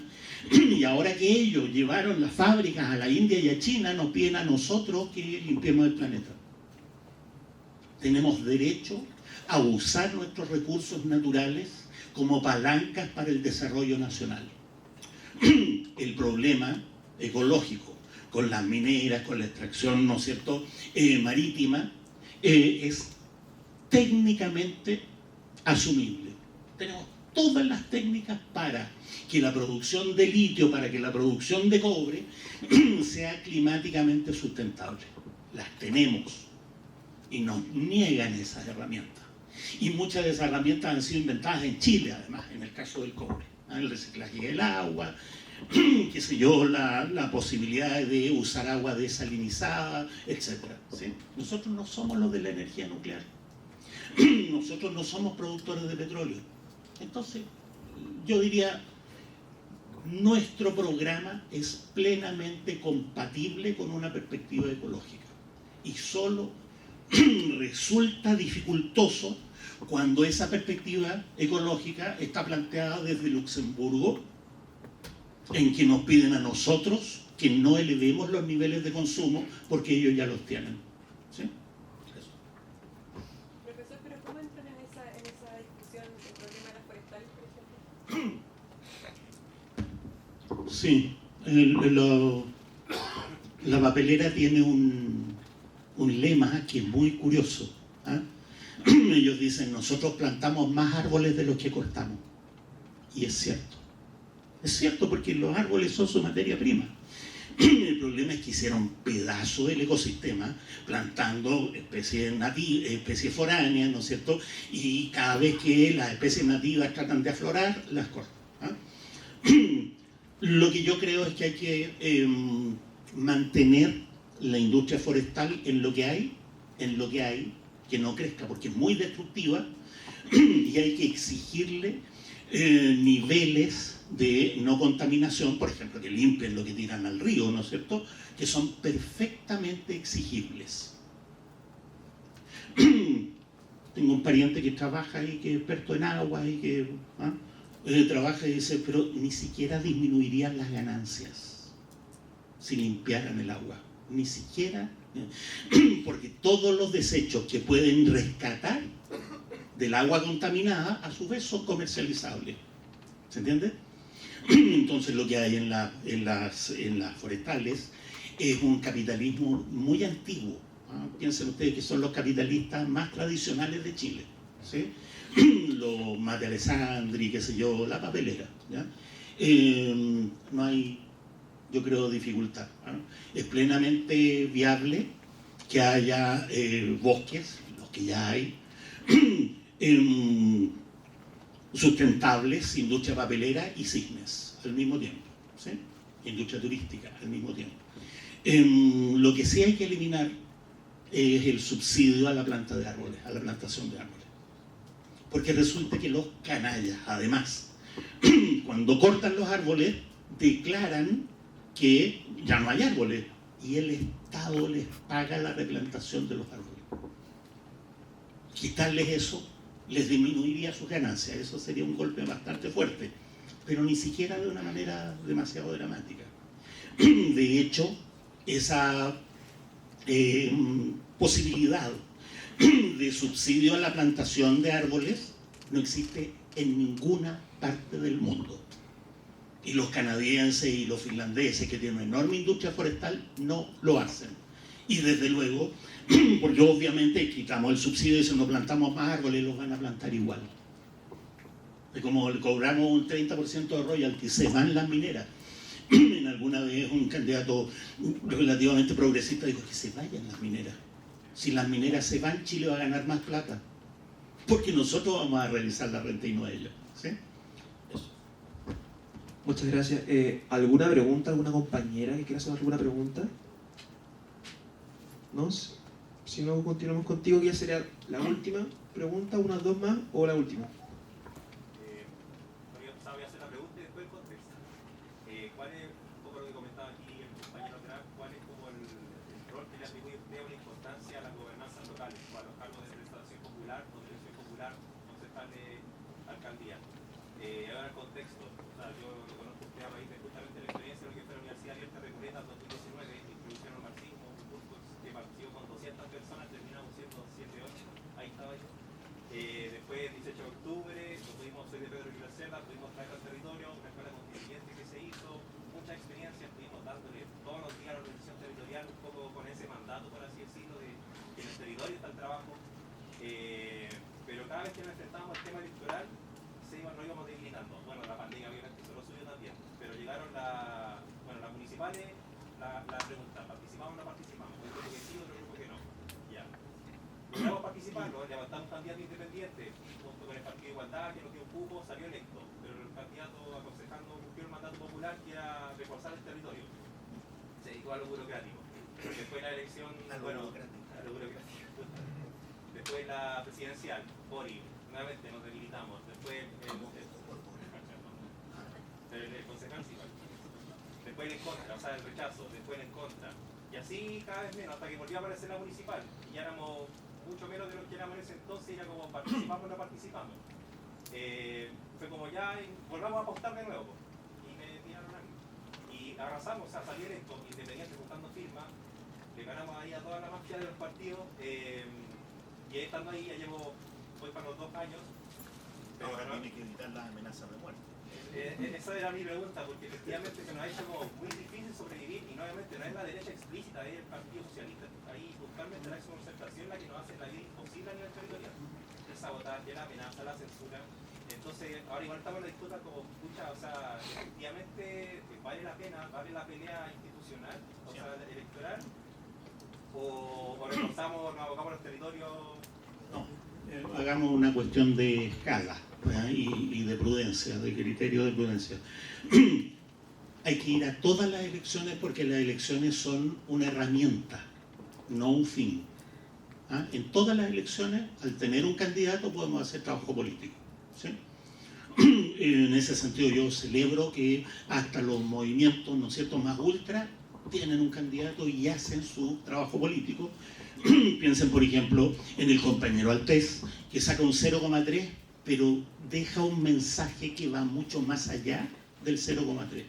y ahora que ellos llevaron las fábricas a la India y a China, nos piden a nosotros que limpiemos el planeta. Tenemos derecho a usar nuestros recursos naturales como palancas para el desarrollo nacional. El problema ecológico con las mineras, con la extracción, ¿no es cierto?, marítima, es técnicamente asumible. Tenemos todas las técnicas para que la producción de litio, para que la producción de cobre sea climáticamente sustentable. Las tenemos y nos niegan esas herramientas. Y muchas de esas herramientas han sido inventadas en Chile, además, en el caso del cobre. El reciclaje del agua, qué sé yo, la posibilidad de usar agua desalinizada, etc. ¿Sí? Nosotros no somos los de la energía nuclear. Nosotros no somos productores de petróleo. Entonces, yo diría, nuestro programa es plenamente compatible con una perspectiva ecológica. Y solo resulta dificultoso cuando esa perspectiva ecológica está planteada desde Luxemburgo, en que nos piden a nosotros que no elevemos los niveles de consumo porque ellos ya los tienen. ¿Sí? Eso. Profesor, pero ¿cómo entran en esa discusión el problema de las forestales, por ejemplo? Sí, la papelera tiene un lema que es muy curioso. ¿Ah? Ellos dicen, nosotros plantamos más árboles de los que cortamos. Y es cierto. Es cierto porque los árboles son su materia prima. El problema es que hicieron pedazo del ecosistema plantando especies foráneas, ¿no es cierto? Y cada vez que las especies nativas tratan de aflorar, las cortan. ¿Ah? Lo que yo creo es que hay que mantener la industria forestal en lo que hay, que no crezca porque es muy destructiva, y hay que exigirle niveles de no contaminación, por ejemplo, que limpien lo que tiran al río, ¿no es cierto?, que son perfectamente exigibles. Tengo un pariente que trabaja y que es experto en agua y que trabaja y dice, pero ni siquiera disminuirían las ganancias si limpiaran el agua, ni siquiera, porque todos los desechos que pueden rescatar del agua contaminada a su vez son comercializables. ¿Se entiende? Entonces lo que hay en las forestales es un capitalismo muy antiguo. Piensen ustedes que son los capitalistas más tradicionales de Chile, ¿sí? Los Mate Alessandri, qué sé yo, la papelera, ¿ya? No hay, yo creo, dificultad, ¿no? Es plenamente viable que haya bosques, los que ya hay, sustentables, industria papelera y cisnes al mismo tiempo, ¿sí? Industria turística al mismo tiempo. Lo que sí hay que eliminar es el subsidio a la planta de árboles, a la plantación de árboles. Porque resulta que los canallas, además, cuando cortan los árboles, declaran que ya no hay árboles y el Estado les paga la replantación de los árboles. Quitarles eso les disminuiría sus ganancias. Eso sería un golpe bastante fuerte, pero ni siquiera de una manera demasiado dramática. De hecho, esa posibilidad de subsidio a la plantación de árboles no existe en ninguna parte del mundo. Y los canadienses y los finlandeses, que tienen una enorme industria forestal, no lo hacen. Y desde luego, porque obviamente quitamos el subsidio y si no plantamos más árboles, los van a plantar igual. Y como le cobramos un 30% de royalty, se van las mineras. En alguna vez un candidato relativamente progresista dijo que se vayan las mineras. Si las mineras se van, Chile va a ganar más plata. Porque nosotros vamos a realizar la renta y no ellos. ¿Sí? Eso. Muchas gracias. ¿Alguna pregunta? ¿Alguna compañera que quiera hacer alguna pregunta? ¿No? Si no, continuamos contigo, que ya sería la última pregunta, unas dos más, o la última. Voy a hacer la pregunta y después el contexto. ¿Cuál es, un poco lo que comentaba aquí el compañero atrás, cuál es como el rol que le atribuye usted o la importancia a las gobernanzas locales, o a los cargos de representación popular, o de elección popular, concejal de alcaldía? Ahora el contexto, o sea, yo lo conozco usted a raíz de justamente la experiencia de lo que fue la Universidad Abierta de Recoleta en 2019, introducción al marxismo, un curso que partió con 200 personas, terminamos siendo 7, 8, ahí estaba yo. Después, el 18 de octubre, soy de Pedro Aguilar Cerda, pudimos traer al territorio, una escuela constituyente que se hizo, muchas experiencias, estuvimos dándole todos los días a la organización territorial, un poco con ese mandato, por así decirlo, de que en el territorio está el trabajo. Pero cada vez que nos enfrentábamos al tema electoral, nos íbamos debilitando. Bueno, la pandemia obviamente hizo lo suyo también, pero llegaron las municipales, la pregunta, ¿participamos o no participamos? Un grupo que sí, otro grupo que no. Ya. Logramos participar, levantamos un candidato independiente, junto con el Partido de Igualdad, que nos dio un cupo, salió electo, pero el candidato aconsejando cumplió el mandato popular, que era reforzar el territorio. Se dedicó a lo burocrático. Después la elección, a lo burocrático. Después la presidencial, Boric, nuevamente nos debilitamos. Después el concejal sí. Después el en contra, o sea, el rechazo, después el en contra. Y así cada vez menos, hasta que volvió a aparecer la municipal. Y ya éramos mucho menos de lo que éramos en ese entonces, era como participamos o no participamos. Fue como ya, volvamos a apostar de nuevo. Y me tiraron a mí. Y arrasamos, o sea, salí electo, independiente, buscando firmas. Le ganamos ahí a toda la mafia de los partidos. Y estando ahí, ya voy para los 2 años. Pero ahora tiene que evitar las amenazas de muerte. Esa era mi pregunta, porque efectivamente se nos ha hecho como muy difícil sobrevivir, y nuevamente no es es la derecha explícita, es el Partido Socialista. Ahí totalmente la exconcertación la que nos hace la vida imposible a nivel territorial. El sabotaje, la amenaza, la censura. Entonces, ahora igual estamos en la disputa como, escucha, o sea, efectivamente vale la pena, vale la pelea institucional, o sea, electoral, o recortamos, nos abocamos a los territorios. No, hagamos una cuestión de escala, ¿verdad? Y de prudencia, de criterio de prudencia. Hay que ir a todas las elecciones porque las elecciones son una herramienta, no un fin. ¿Ah? En todas las elecciones, al tener un candidato, podemos hacer trabajo político. ¿Sí? En ese sentido, yo celebro que hasta los movimientos, ¿no es cierto?, más ultra tienen un candidato y hacen su trabajo político. Piensen, por ejemplo, en el compañero Altés, que saca un 0,3, pero deja un mensaje que va mucho más allá del 0,3.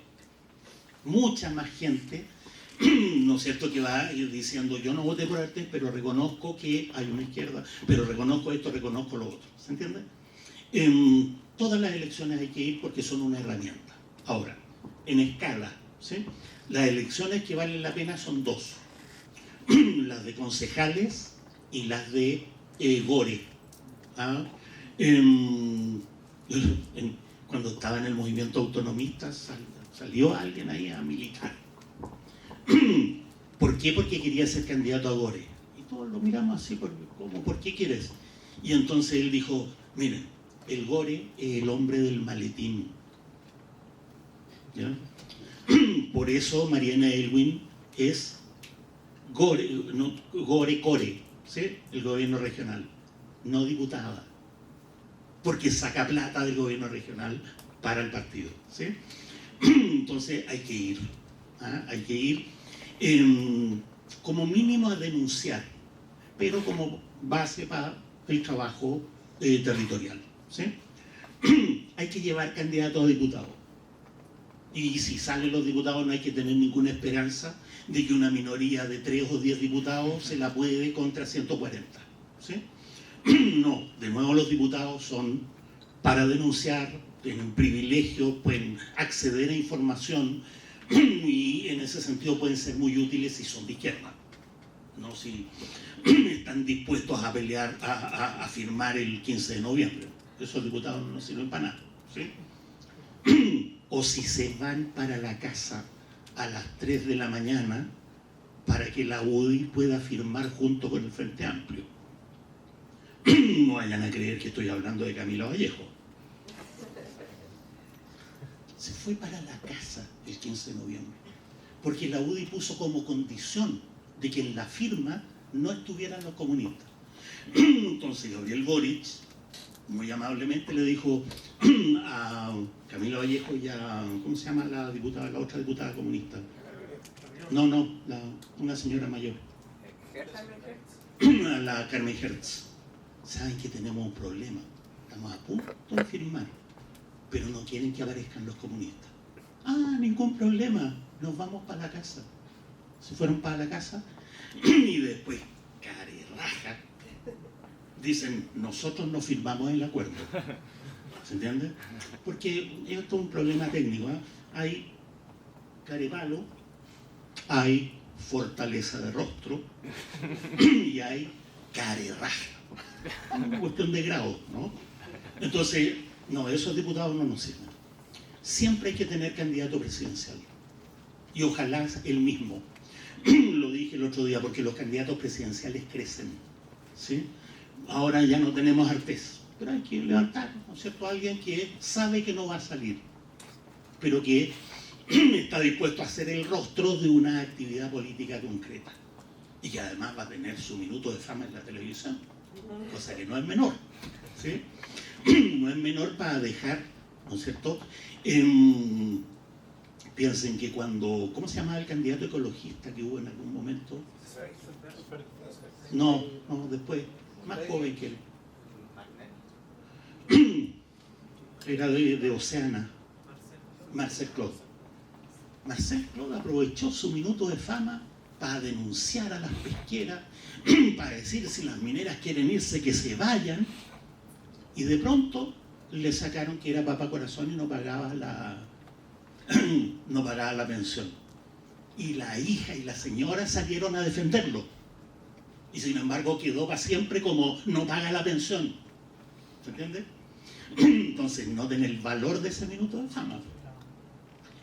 Mucha más gente, ¿no es cierto?, que va diciendo, yo no voté por Altés, pero reconozco que hay una izquierda, pero reconozco esto, reconozco lo otro. ¿Se entiende? En todas las elecciones hay que ir porque son una herramienta. Ahora, en escala, ¿sí? Las elecciones que valen la pena son dos. Las de concejales y las de Gore. ¿Ah? Cuando estaba en el movimiento autonomista salió alguien ahí a militar. ¿Por qué? Porque quería ser candidato a Gore. Y todos lo miramos así, ¿cómo? ¿Por qué quieres? Y entonces él dijo, miren, el Gore es el hombre del maletín. ¿Ya? Por eso Mariana Elwin es Gore, no, Gore, ¿sí? El gobierno regional, no diputada, porque saca plata del gobierno regional para el partido, ¿sí? Entonces hay que ir, ¿ah? Hay que ir como mínimo a denunciar, pero como base para el trabajo territorial, ¿sí? Hay que llevar candidatos a diputados. Y si salen los diputados no hay que tener ninguna esperanza de que una minoría de 3 o 10 diputados se la puede contra 140. ¿Sí? No, de nuevo los diputados son para denunciar, tienen privilegios, pueden acceder a información y en ese sentido pueden ser muy útiles si son de izquierda. No si están dispuestos a pelear, a firmar el 15 de noviembre. Esos diputados no sirven para nada. ¿Sí? O si se van para la casa a las 3 de la mañana para que la UDI pueda firmar junto con el Frente Amplio. No vayan a creer que estoy hablando de Camilo Vallejo. Se fue para la casa el 15 de noviembre, porque la UDI puso como condición de que en la firma no estuvieran los comunistas. Entonces Gabriel Boric muy amablemente le dijo a Camilo Vallejo y a, ¿cómo se llama la diputada, la otra diputada comunista? No, una señora mayor. A la Carmen Hertz. Saben que tenemos un problema. Estamos a punto de firmar, pero no quieren que aparezcan los comunistas. Ah, ningún problema, nos vamos para la casa. Se fueron para la casa y después, carerraja, dicen, nosotros no firmamos el acuerdo. ¿Se entiende? Porque esto es un problema técnico, ¿eh? Hay carepalo, hay fortaleza de rostro y hay carerraja. Una cuestión de grado, ¿no? Entonces, no, esos diputados no nos sirven. Siempre hay que tener candidato presidencial. Y ojalá el mismo. Lo dije el otro día, porque los candidatos presidenciales crecen, ¿sí? Ahora ya no tenemos Artés, pero hay que levantar, ¿no es cierto?, a alguien que sabe que no va a salir, pero que está dispuesto a hacer el rostro de una actividad política concreta y que además va a tener su minuto de fama en la televisión, cosa que no es menor, ¿sí? No es menor para dejar, ¿no es cierto? Piensen que cuando, ¿cómo se llamaba el candidato ecologista que hubo en algún momento? No, después, más joven que él. Era de Oceana, Marcel Claude. Marcel Claude aprovechó su minuto de fama para denunciar a las pesqueras, para decir si las mineras quieren irse, que se vayan, y de pronto le sacaron que era papá corazón y no pagaba la pensión. y la hija y la señora salieron a defenderlo. Y sin embargo quedó para siempre como no paga la pensión. ¿Se entiende? Entonces noten el valor de ese minuto de fama.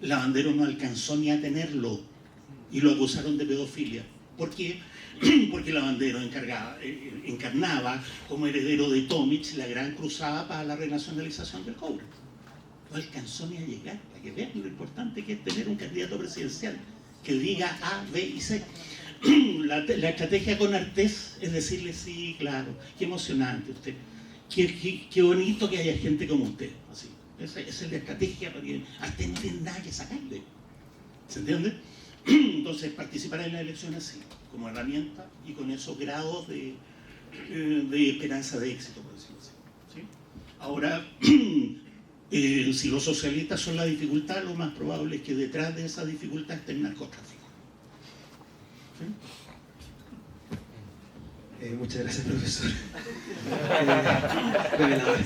Lavandero no alcanzó ni a tenerlo y lo acusaron de pedofilia. ¿Por qué? Porque Lavandero encarnaba como heredero de Tomic la gran cruzada para la renacionalización del cobre. No alcanzó ni a llegar, para que vean lo importante que es tener un candidato presidencial que diga A, B y C. La estrategia con Artés es decirle, sí, claro, qué emocionante usted, qué bonito que haya gente como usted. Así. Esa es la estrategia, porque Artés no tiene nada que sacarle. ¿Se entiende? Entonces, participar en la elección así, como herramienta y con esos grados de esperanza de éxito, por decirlo así. ¿Sí? Ahora, si los socialistas son la dificultad, lo más probable es que detrás de esa dificultad esté el narcotráfico. ¿Sí? Muchas gracias, profesor. Revelador.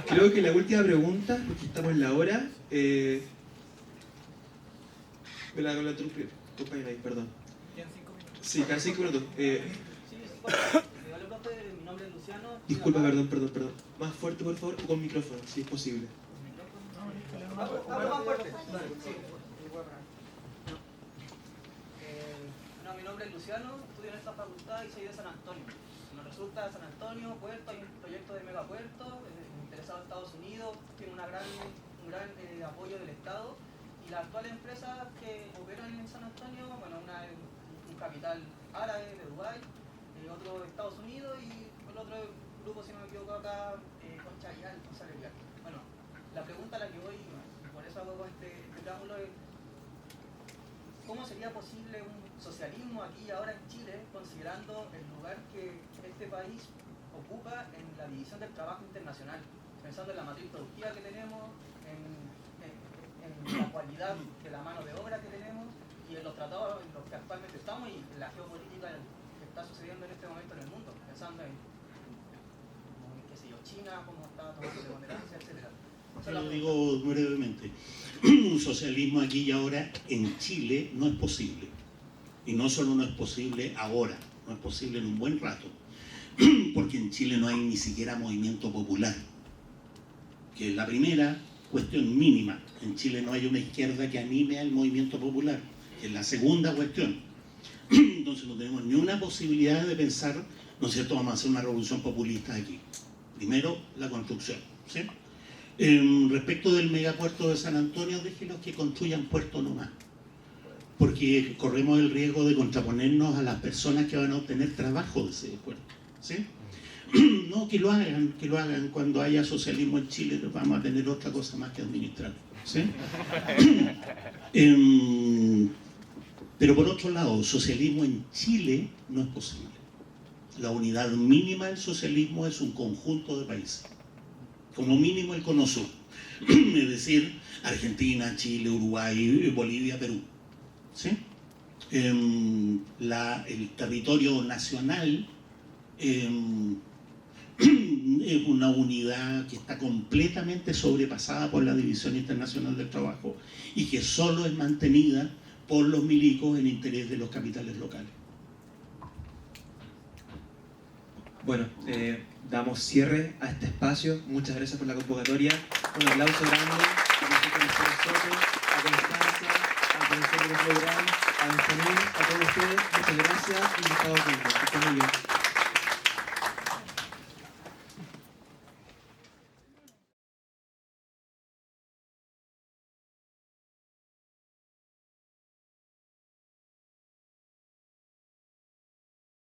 Creo que la última pregunta, porque estamos en la hora, me la hago la compañera ahí, perdón. Sí, cada 5 minutos. Mi nombre es Luciano. Disculpa, perdón. Más fuerte, por favor, o con micrófono, si es posible. Hablo más fuerte. Mi nombre es Luciano, estudio en esta facultad y soy de San Antonio. Nos resulta San Antonio, Puerto, hay un proyecto de megapuerto, interesado en Estados Unidos, tiene un gran apoyo del Estado. Y las actuales empresas que operan en San Antonio, bueno, una es un capital árabe de Dubái, otro de Estados Unidos y el otro grupo, si no me equivoco acá, Concha Vial, González Vial. Bueno, la pregunta a la que voy, por eso hago con este preámbulo, es ¿cómo sería posible un socialismo aquí y ahora en Chile, considerando el lugar que este país ocupa en la división del trabajo internacional, pensando en la matriz productiva que tenemos, en la cualidad de la mano de obra que tenemos y en los tratados en los que actualmente estamos y en la geopolítica que está sucediendo en este momento en el mundo, pensando en qué sé yo, China, cómo está tomando preponderancia, etc. Lo digo brevemente. Un socialismo aquí y ahora en Chile no es posible. Y no solo no es posible ahora, no es posible en un buen rato. Porque en Chile no hay ni siquiera movimiento popular. Que es la primera cuestión mínima. En Chile no hay una izquierda que anime al movimiento popular. Que es la segunda cuestión. Entonces no tenemos ni una posibilidad de pensar, ¿no es cierto?, vamos a hacer una revolución populista aquí. Primero, la construcción. ¿Sí? Respecto del megapuerto de San Antonio, déjenlos que construyan puerto nomás, porque corremos el riesgo de contraponernos a las personas que van a obtener trabajo de ese puerto. ¿Sí? No, que lo hagan. Cuando haya socialismo en Chile vamos a tener otra cosa más que administrar. ¿Sí? Pero por otro lado, socialismo en Chile no es posible. La unidad mínima del socialismo es un conjunto de países. Como mínimo el Cono Sur, es decir, Argentina, Chile, Uruguay, Bolivia, Perú. ¿Sí? El territorio nacional es una unidad que está completamente sobrepasada por la División Internacional del Trabajo y que solo es mantenida por los milicos en interés de los capitales locales. Bueno, damos cierre a este espacio. Muchas gracias por la convocatoria. Un aplauso grande a Constanza, a profesor Grau, a Benjamín, a todos ustedes. Muchas gracias y estado juntos. Que estén muy bien.